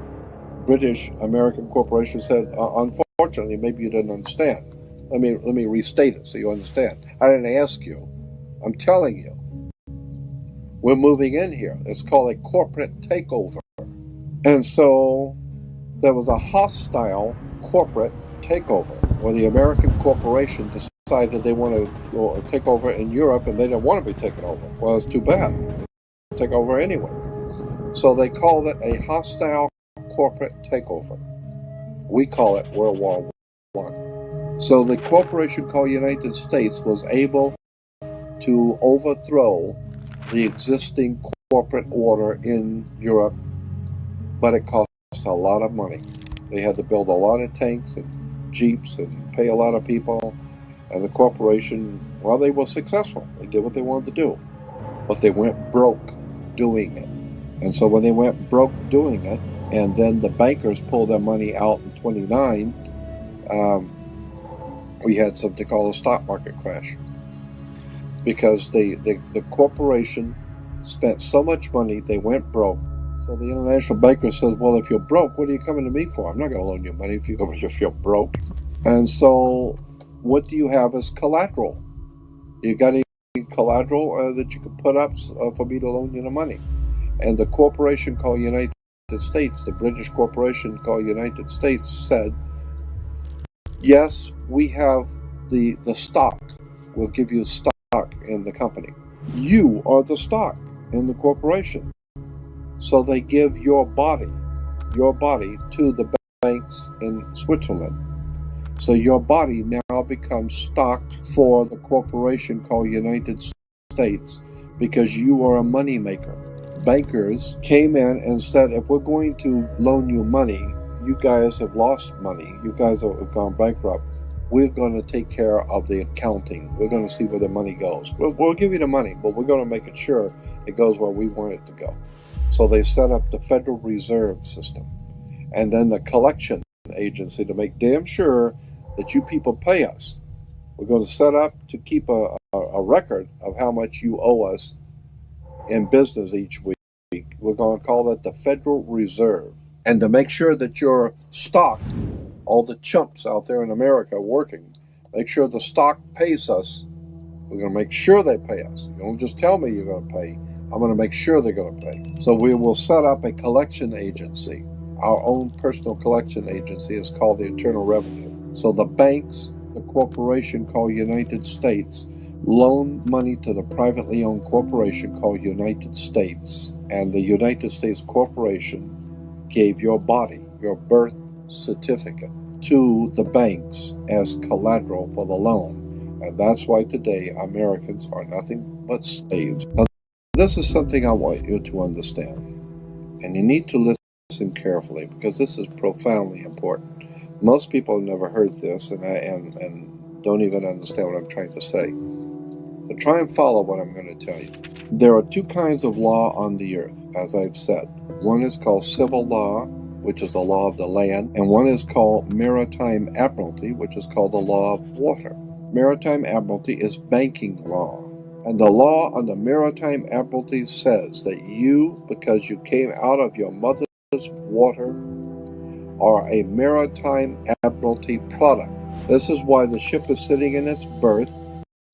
British American corporation, said, "Unfortunately, maybe you didn't understand. Let me restate it so you understand. I didn't ask you. I'm telling you. We're moving in here. It's called a corporate takeover." And so there was a hostile corporate takeover where the American corporation decided they want to go take over in Europe, and they didn't want to be taken over. Well, it's too bad. Take over anyway. So they called it a hostile corporate takeover. We call it World War I. So the corporation called United States was able to overthrow the existing corporate order in Europe, but it cost a lot of money. They had to build a lot of tanks and jeeps and pay a lot of people, and the corporation, well, they were successful. They did what they wanted to do, but they went broke doing it. And so when they went broke doing it, and then the bankers pulled their money out in 29, we had something called a stock market crash. Because the corporation spent so much money, they went broke. So the international banker says, "Well, if you're broke, what are you coming to me for? I'm not going to loan you money if you're broke." And so what do you have as collateral? You got any collateral that you could put up for me to loan you the money. And the corporation called United States, the British corporation called United States, said, yes, we have the stock. We'll give you stock in the company. You are the stock in the corporation. So they give your body to the banks in Switzerland. So your body now becomes stock for the corporation called United States because you are a money maker. Bankers came in and said, if we're going to loan you money, you guys have lost money, you guys have gone bankrupt, we're going to take care of the accounting. We're going to see where the money goes. We'll give you the money, but we're going to make it sure it goes where we want it to go. So they set up the Federal Reserve System and then the collection agency to make damn sure that you people pay us. We're going to set up to keep a record of how much you owe us in business each week. We're going to call that the Federal Reserve. And to make sure that your stock, all the chumps out there in America working, make sure the stock pays us. We're going to make sure they pay us. You don't just tell me you're going to pay. I'm going to make sure they're going to pay. So we will set up a collection agency. Our own personal collection agency is called the Internal Revenue. So the banks, the corporation called United States, loan money to the privately owned corporation called United States. And the United States Corporation gave your body, your birth certificate, to the banks as collateral for the loan. And that's why today Americans are nothing but slaves. Now, this is something I want you to understand. And you need to listen carefully because this is profoundly important. Most people have never heard this and don't even understand what I'm trying to say. So try and follow what I'm going to tell you. There are two kinds of law on the earth, as I've said. One is called civil law, which is the law of the land, and one is called maritime admiralty, which is called the law of water. Maritime admiralty is banking law. And the law on the maritime admiralty says that you, because you came out of your mother's water, are a maritime admiralty product. This is why the ship is sitting in its berth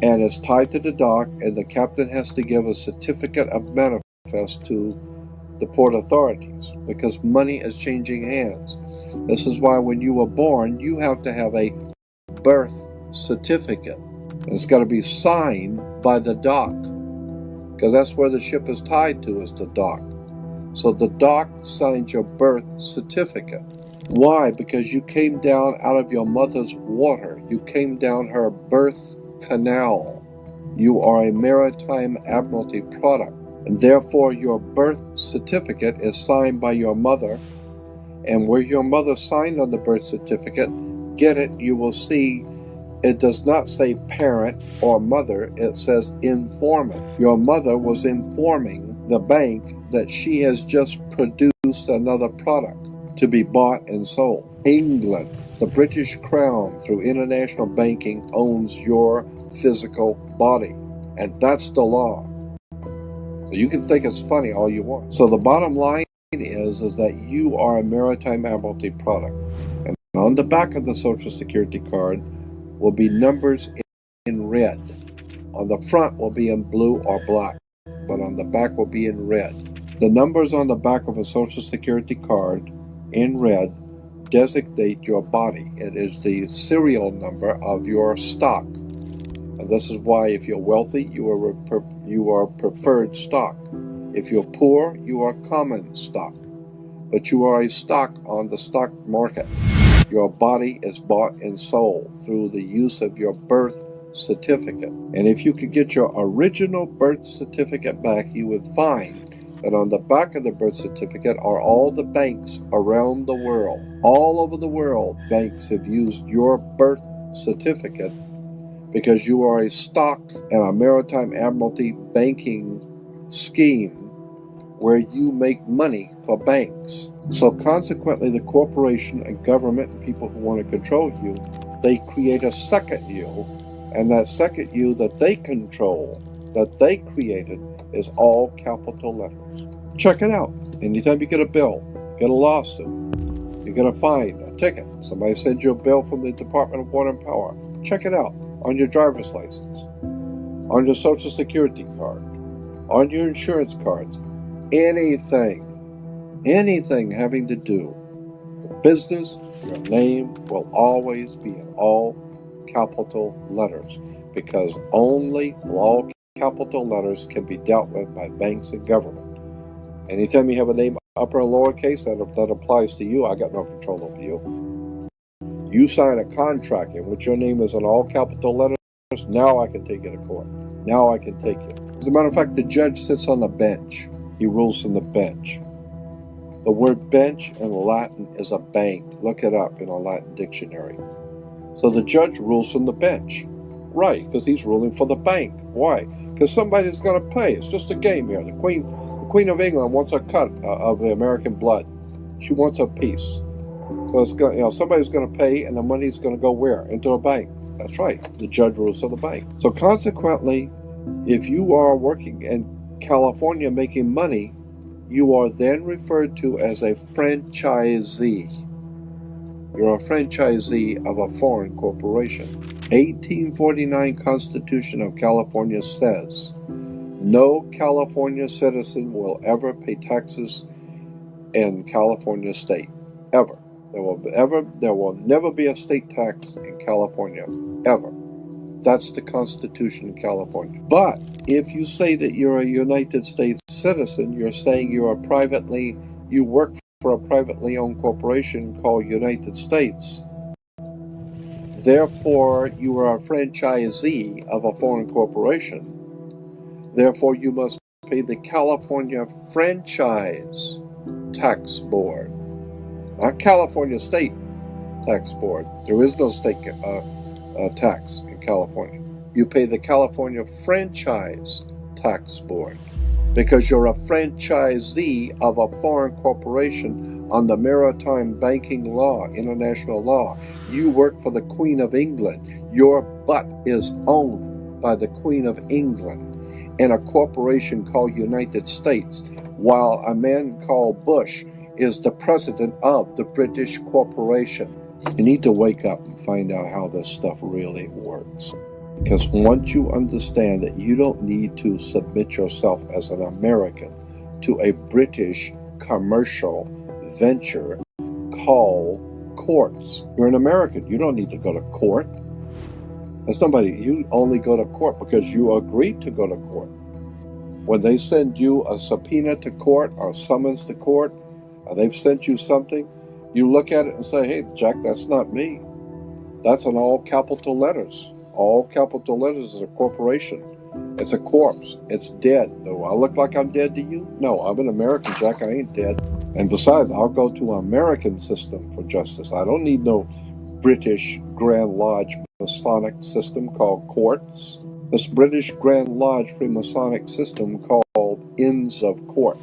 and is tied to the dock, and the captain has to give a certificate of manifest to the port authorities because money is changing hands. This is why when you were born, you have to have a birth certificate. And it's got to be signed by the dock because that's where the ship is tied to, is the dock. So the dock signs your birth certificate. Why? Because you came down out of your mother's water. You came down her birth canal. You are a maritime admiralty product, and therefore your birth certificate is signed by your mother. And where your mother signed on the birth certificate, get it, you will see it does not say parent or mother, it says informant. Your mother was informing the bank that she has just produced another product to be bought and sold. England, the British Crown, through international banking, owns your physical body. And that's the law. So you can think it's funny all you want. So the bottom line is that you are a maritime admiralty product. And on the back of the Social Security card will be numbers in red. On the front will be in blue or black, but on the back will be in red. The numbers on the back of a Social Security card in red designate your body. It is the serial number of your stock. And this is why if you're wealthy, you are preferred stock. If you're poor, you are common stock. But you are a stock on the stock market. Your body is bought and sold through the use of your birth certificate. And if you could get your original birth certificate back, you would find that on the back of the birth certificate are all the banks around the world. All over the world, banks have used your birth certificate because you are a stock in a maritime admiralty banking scheme where you make money for banks. So consequently, the corporation and government and people who want to control you, they create a second you, and that second you that they control, that they created, is all capital letters. Check it out. Anytime you get a bill, get a lawsuit, you get a fine, a ticket, somebody sends you a bill from the Department of Water and Power, check it out on your driver's license. on your Social Security card, on your insurance cards, anything having to do with business, your name will always be in all capital letters, because only all capital letters can be dealt with by banks and government. Anytime you have a name upper and lowercase, that applies to you. I got no control over you. You sign a contract in which your name is in all capital letters, now I can take you to court. Now I can take you. As a matter of fact, the judge sits on the bench. He rules from the bench. The word bench in Latin is a bank. Look it up in a Latin dictionary. So the judge rules from the bench. Right, because he's ruling for the bank. Why? Because somebody's going to pay. It's just a game here. The Queen of England wants a cut of the American blood. She wants a piece. So it's going, somebody's going to pay, and the money's going to go where? Into a bank. That's right. The judge rules for the bank. So consequently, if you are working in California making money, you are then referred to as a franchisee. You're a franchisee of a foreign corporation. 1849 Constitution of California says, no California citizen will ever pay taxes in California state. Ever. There will never be a state tax in California. Ever. That's the Constitution in California. But if you say that you're a United States citizen, you're saying you work for a privately owned corporation called United States. Therefore, you are a franchisee of a foreign corporation. Therefore, you must pay the California Franchise Tax Board. Not California State Tax Board. There is no state tax in California. You pay the California Franchise Tax Board because you're a franchisee of a foreign corporation under maritime banking law, international law. You work for the Queen of England. Your butt is owned by the Queen of England and a corporation called United States, while a man called Bush is the president of the British corporation. You need to wake up and find out how this stuff really works. Because once you understand that you don't need to submit yourself as an American to a British commercial venture called courts. You're an American. You don't need to go to court. You only go to court because you agreed to go to court. When they send you a subpoena to court or a summons to court, or they've sent you something, you look at it and say, hey, Jack, that's not me. That's in all capital letters. All capital letters is a corporation. It's a corpse. It's dead. Do I look like I'm dead to you? No, I'm an American, Jack. I ain't dead. And besides, I'll go to an American system for justice. I don't need no British Grand Lodge Masonic system called courts. This British Grand Lodge Freemasonic system called Inns of Court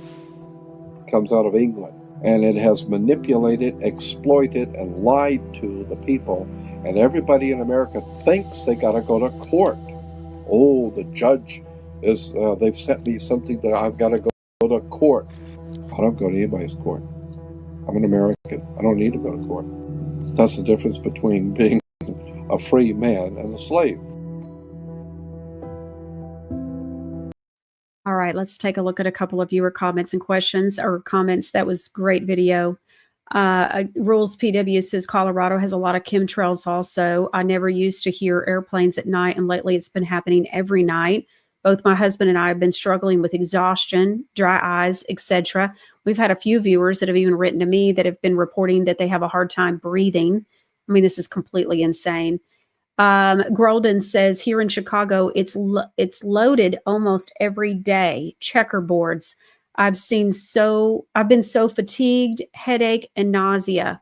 comes out of England. And it has manipulated, exploited, and lied to the people. And everybody in America thinks they got to go to court. Oh, the judge is, they've sent me something that I've got to go to court. I don't go to anybody's court. I'm an American. I don't need to go to court. That's the difference between being a free man and a slave. All right, let's take a look at a couple of viewer comments and questions or comments. That was great video. Rules PW says Colorado has a lot of chemtrails also. I never used to hear airplanes at night, and lately it's been happening every night. Both my husband and I have been struggling with exhaustion, dry eyes, etc. We've had a few viewers that have even written to me that have been reporting that they have a hard time breathing. I mean, this is completely insane. Grolden says here in Chicago, it's loaded almost every day. Checkerboards. I've been so fatigued, headache, and nausea.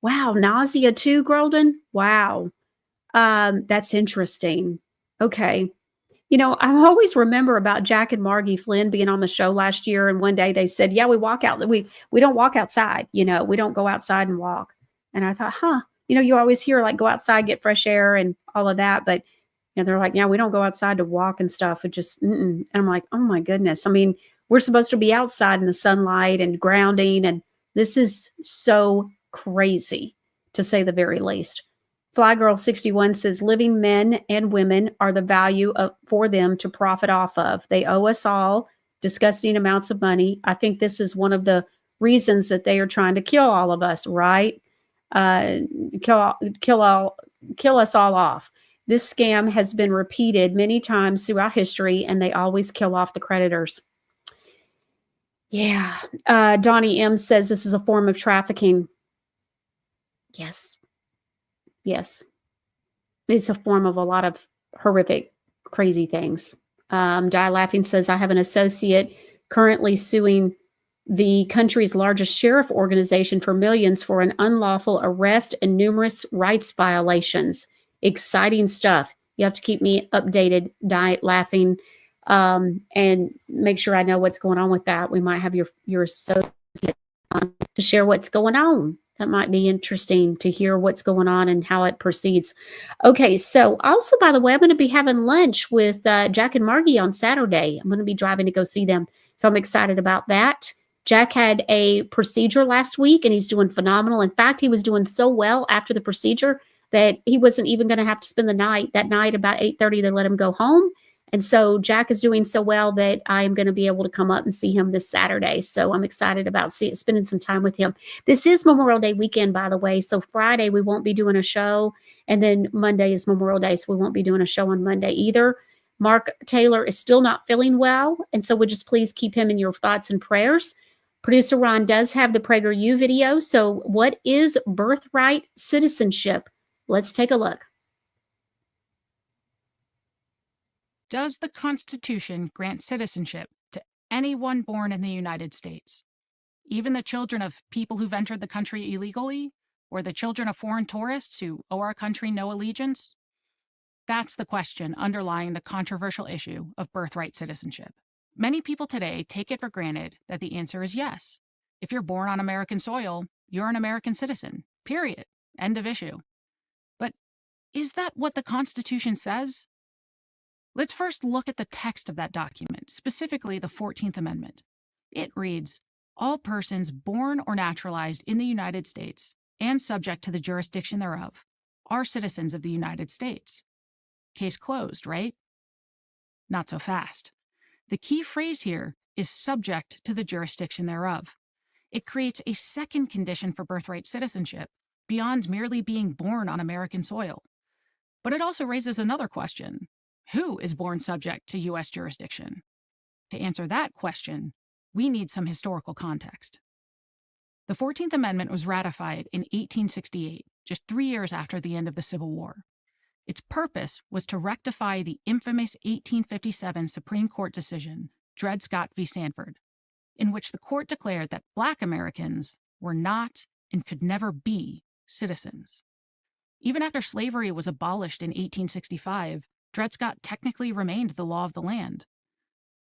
Wow, nausea too, Grolden? Wow. That's interesting. Okay. You know, I always remember about Jack and Margie Flynn being on the show last year, and one day they said, yeah, we don't walk outside, we don't go outside and walk. And I thought, you always hear like go outside, get fresh air and all of that. But they're like, yeah, we don't go outside to walk and stuff. It just, And I'm like, oh my goodness. I mean, we're supposed to be outside in the sunlight and grounding. And this is so crazy, to say the very least. Flygirl61 says living men and women are the value for them to profit off of. They owe us all disgusting amounts of money. I think this is one of the reasons that they are trying to kill all of us, right? Kill us all off. This scam has been repeated many times throughout history, and they always kill off the creditors. Yeah. Donnie M says this is a form of trafficking. Yes. Yes. It's a form of a lot of horrific, crazy things. Die Laughing says, I have an associate currently suing the country's largest sheriff organization for millions for an unlawful arrest and numerous rights violations. Exciting stuff. You have to keep me updated, Die Laughing, and make sure I know what's going on with that. We might have your associate on to share what's going on. That might be interesting to hear what's going on and how it proceeds. Okay, so also, by the way, I'm going to be having lunch with Jack and Margie on Saturday. I'm going to be driving to go see them, so I'm excited about that. Jack had a procedure last week, and he's doing phenomenal. In fact, he was doing so well after the procedure that he wasn't even going to have to spend the night. That night, about 8:30, they let him go home. And so Jack is doing so well that I am going to be able to come up and see him this Saturday. So I'm excited about spending some time with him. This is Memorial Day weekend, by the way. So Friday, we won't be doing a show. And then Monday is Memorial Day, so we won't be doing a show on Monday either. Mark Taylor is still not feeling well. And so would just please keep him in your thoughts and prayers. Producer Ron does have the PragerU video. So what is birthright citizenship? Let's take a look. Does the Constitution grant citizenship to anyone born in the United States, even the children of people who've entered the country illegally, or the children of foreign tourists who owe our country no allegiance? That's the question underlying the controversial issue of birthright citizenship. Many people today take it for granted that the answer is yes. If you're born on American soil, you're an American citizen, period. End of issue. But is that what the Constitution says? Let's first look at the text of that document, specifically the 14th Amendment. It reads, all persons born or naturalized in the United States and subject to the jurisdiction thereof are citizens of the United States. Case closed, right? Not so fast. The key phrase here is subject to the jurisdiction thereof. It creates a second condition for birthright citizenship beyond merely being born on American soil. But it also raises another question. Who is born subject to U.S. jurisdiction? To answer that question, we need some historical context. The 14th Amendment was ratified in 1868, just 3 years after the end of the Civil War. Its purpose was to rectify the infamous 1857 Supreme Court decision, Dred Scott v. Sanford, in which the court declared that Black Americans were not and could never be citizens. Even after slavery was abolished in 1865, Dred Scott technically remained the law of the land.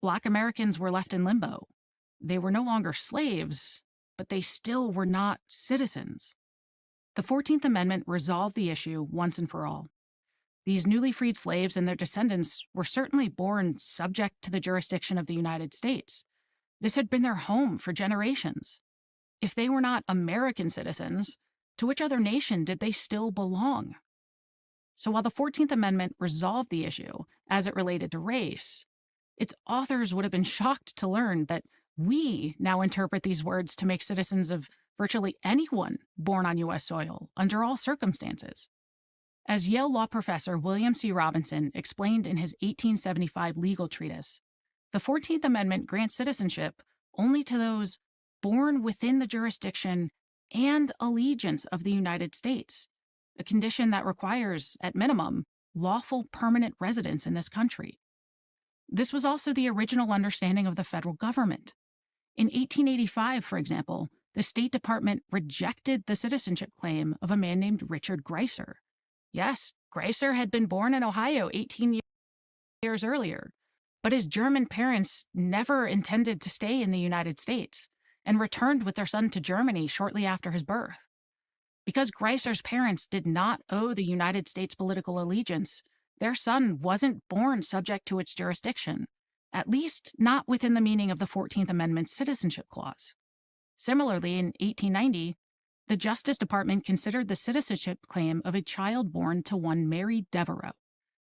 Black Americans were left in limbo. They were no longer slaves, but they still were not citizens. The 14th Amendment resolved the issue once and for all. These newly freed slaves and their descendants were certainly born subject to the jurisdiction of the United States. This had been their home for generations. If they were not American citizens, to which other nation did they still belong? So while the 14th Amendment resolved the issue as it related to race, its authors would have been shocked to learn that we now interpret these words to make citizens of virtually anyone born on U.S. soil under all circumstances. As Yale law professor William C. Robinson explained in his 1875 legal treatise, the 14th Amendment grants citizenship only to those born within the jurisdiction and allegiance of the United States, a condition that requires, at minimum, lawful permanent residence in this country. This was also the original understanding of the federal government. In 1885, for example, the State Department rejected the citizenship claim of a man named Richard Greiser. Yes, Greiser had been born in Ohio 18 years earlier, but his German parents never intended to stay in the United States and returned with their son to Germany shortly after his birth. Because Greiser's parents did not owe the United States political allegiance, their son wasn't born subject to its jurisdiction, at least not within the meaning of the 14th Amendment's Citizenship Clause. Similarly, in 1890, the Justice Department considered the citizenship claim of a child born to one Mary Devereux,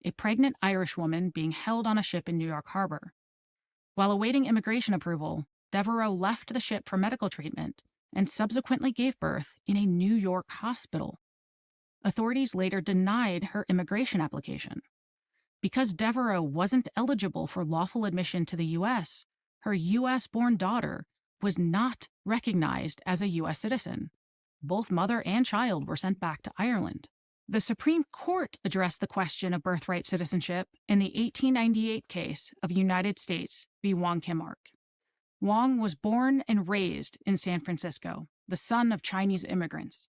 a pregnant Irish woman being held on a ship in New York Harbor. While awaiting immigration approval, Devereux left the ship for medical treatment and subsequently gave birth in a New York hospital. Authorities later denied her immigration application. Because Devereux wasn't eligible for lawful admission to the U.S., her U.S.-born daughter was not recognized as a U.S. citizen. Both mother and child were sent back to Ireland. The Supreme Court addressed the question of birthright citizenship in the 1898 case of United States v. Wong Kim Ark. Wong was born and raised in San Francisco, the son of Chinese immigrants.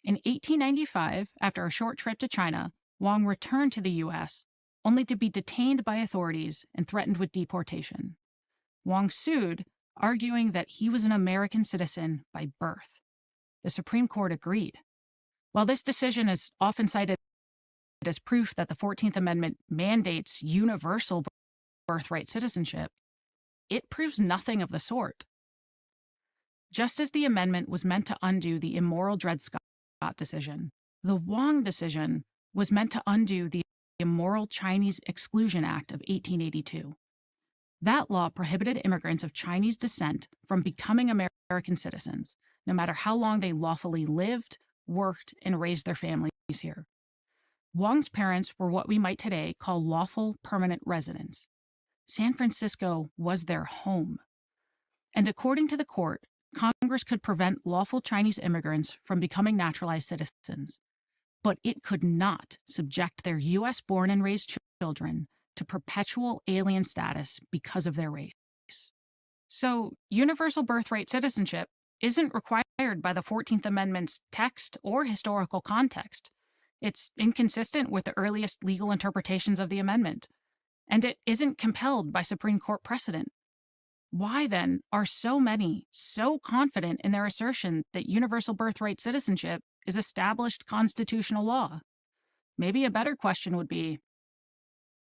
In 1895, after a short trip to China, Wong returned to the U.S., only to be detained by authorities and threatened with deportation. Wong sued, arguing that he was an American citizen by birth. The Supreme Court agreed. While this decision is often cited as proof that the 14th Amendment mandates universal birthright citizenship, it proves nothing of the sort. Just as the amendment was meant to undo the immoral Dred Scott decision, the Wong decision was meant to undo the immoral Chinese Exclusion Act of 1882. That law prohibited immigrants of Chinese descent from becoming American citizens, no matter how long they lawfully lived, worked, and raised their families here. Wong's parents were what we might today call lawful permanent residents. San Francisco was their home. And according to the court, Congress could prevent lawful Chinese immigrants from becoming naturalized citizens, but it could not subject their U.S.-born and raised children to perpetual alien status because of their race. So, universal birthright citizenship isn't required by the 14th Amendment's text or historical context. It's inconsistent with the earliest legal interpretations of the amendment, and it isn't compelled by Supreme Court precedent. Why, then, are so many so confident in their assertion that universal birthright citizenship is established constitutional law? Maybe a better question would be,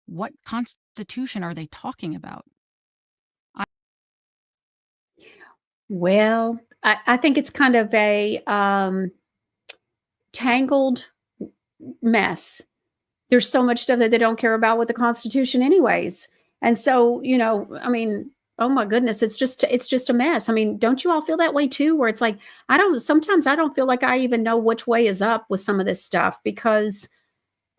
what constitution are they talking about? Well, I think it's kind of a tangled mess. There's so much stuff that they don't care about with the Constitution anyways. And so, I mean, oh my goodness, it's just a mess. I mean, don't you all feel that way too? Where it's like, sometimes I don't feel like I even know which way is up with some of this stuff because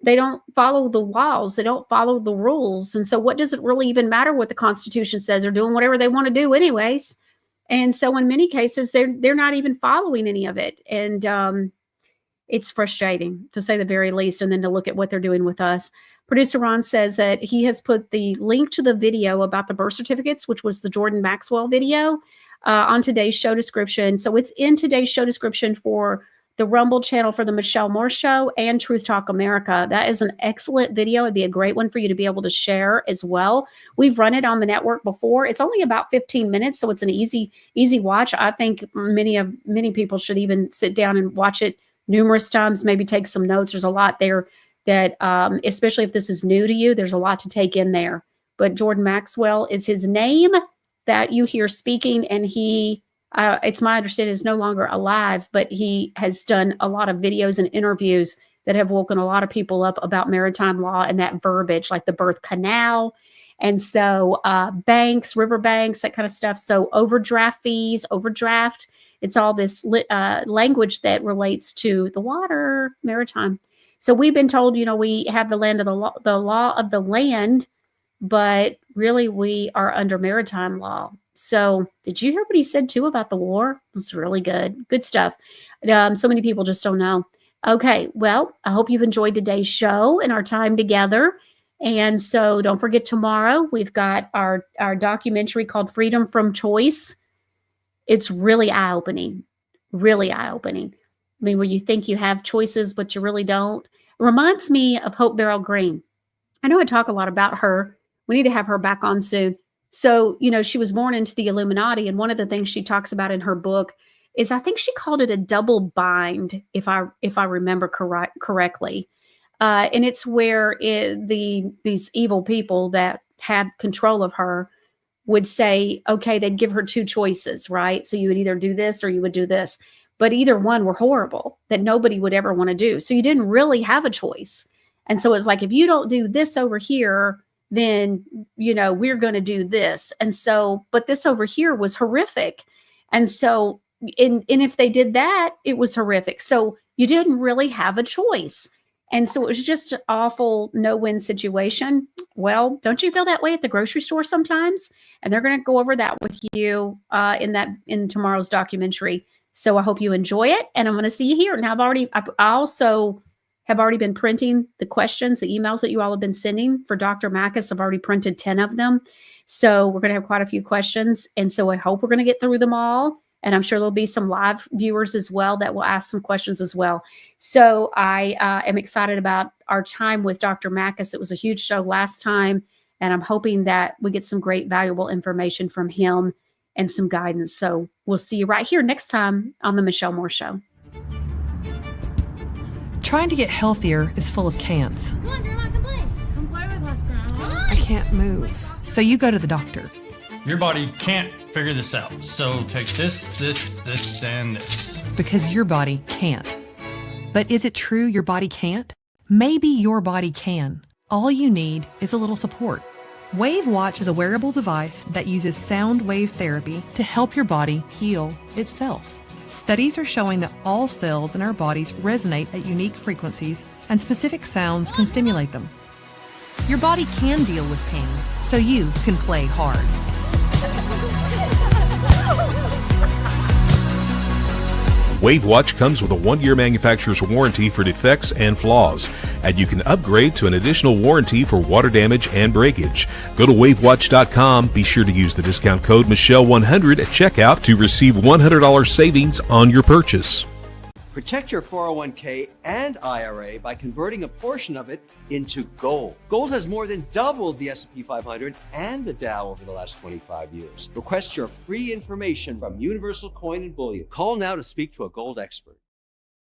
they don't follow the laws. They don't follow the rules. And so what does it really even matter what the Constitution says? They're doing whatever they want to do anyways. And so in many cases, they're not even following any of it. And it's frustrating, to say the very least, and then to look at what they're doing with us. Producer Ron says that he has put the link to the video about the birth certificates, which was the Jordan Maxwell video, on today's show description. So it's in today's show description for the Rumble channel for the Michelle Moore Show and Truth Talk America. That is an excellent video. It'd be a great one for you to be able to share as well. We've run it on the network before. It's only about 15 minutes, so it's an easy watch. I think many people should even sit down and watch it numerous times, maybe take some notes. There's a lot there that, especially if this is new to you, there's a lot to take in there. But Jordan Maxwell is his name that you hear speaking, and he, it's my understanding, is no longer alive, but he has done a lot of videos and interviews that have woken a lot of people up about maritime law and that verbiage, like the birth canal. And so banks, river banks, that kind of stuff. So overdraft fees, overdraft. It's all this language that relates to the water, maritime. So we've been told, we have the land of the law of the land, but really we are under maritime law. So did you hear what he said too about the war? It was really good. Good stuff. So many people just don't know. Okay, well, I hope you've enjoyed today's show and our time together. And so don't forget, tomorrow we've got our documentary called Freedom from Choice. It's really eye-opening, really eye-opening. I mean, where you think you have choices, but you really don't. It reminds me of Hope Beryl Green. I know I talk a lot about her. We need to have her back on soon. So, she was born into the Illuminati. And one of the things she talks about in her book is, I think she called it a double bind, if I remember correctly. And it's where these evil people that had control of her would say, okay, they'd give her two choices, right? So you would either do this or you would do this. but either one were horrible that nobody would ever want to do. So you didn't really have a choice. And so it's like, if you don't do this over here, then, we're going to do this. And so, but this over here was horrific. And so, and if they did that, it was horrific. So you didn't really have a choice. And so it was just an awful no-win situation. Well, don't you feel that way at the grocery store sometimes? And they're going to go over that with you in tomorrow's documentary. So I hope you enjoy it, and I'm going to see you here. Now I also have already been printing the questions, the emails that you all have been sending for Dr. Mackus. I've already printed 10 of them. So we're going to have quite a few questions. And so I hope we're going to get through them all. And I'm sure there'll be some live viewers as well that will ask some questions as well. So I am excited about our time with Dr. Mackus. It was a huge show last time, and I'm hoping that we get some great, valuable information from him and some guidance. So we'll see you right here next time on the Michelle Moore Show. Trying to get healthier is full of can'ts. Come on, Grandma, come play. Come play with us, Grandma. I can't move. So you go to the doctor. Your body can't figure this out. So take this, and this. Because your body can't. But is it true your body can't? Maybe your body can. All you need is a little support. Wave Watch is a wearable device that uses sound wave therapy to help your body heal itself. Studies are showing that all cells in our bodies resonate at unique frequencies, and specific sounds can stimulate them. Your body can deal with pain, so you can play hard. WaveWatch comes with a 1-year manufacturer's warranty for defects and flaws, and you can upgrade to an additional warranty for water damage and breakage. Go to WaveWatch.com. Be sure to use the discount code Michelle100 at checkout to receive $100 savings on your purchase. Protect your 401k and IRA by converting a portion of it into gold. Gold has more than doubled the S&P 500 and the Dow over the last 25 years. Request your free information from Universal Coin and Bullion. Call now to speak to a gold expert.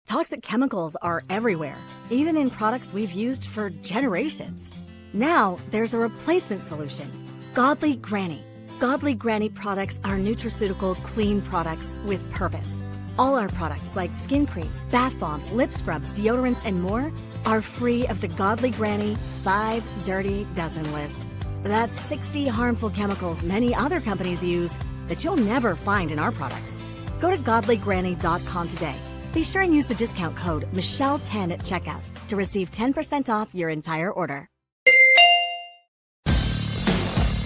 Toxic chemicals are everywhere, even in products we've used for generations. Now there's a replacement solution, Godly Granny. Godly Granny products are nutraceutical, clean products with purpose. All our products like skin creams, bath bombs, lip scrubs, deodorants, and more are free of the Godly Granny 5 Dirty Dozen list. That's 60 harmful chemicals many other companies use that you'll never find in our products. Go to godlygranny.com today. Be sure and use the discount code Michelle10 at checkout to receive 10% off your entire order.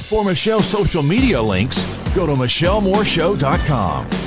For Michelle's social media links, go to MichelleMooreShow.com.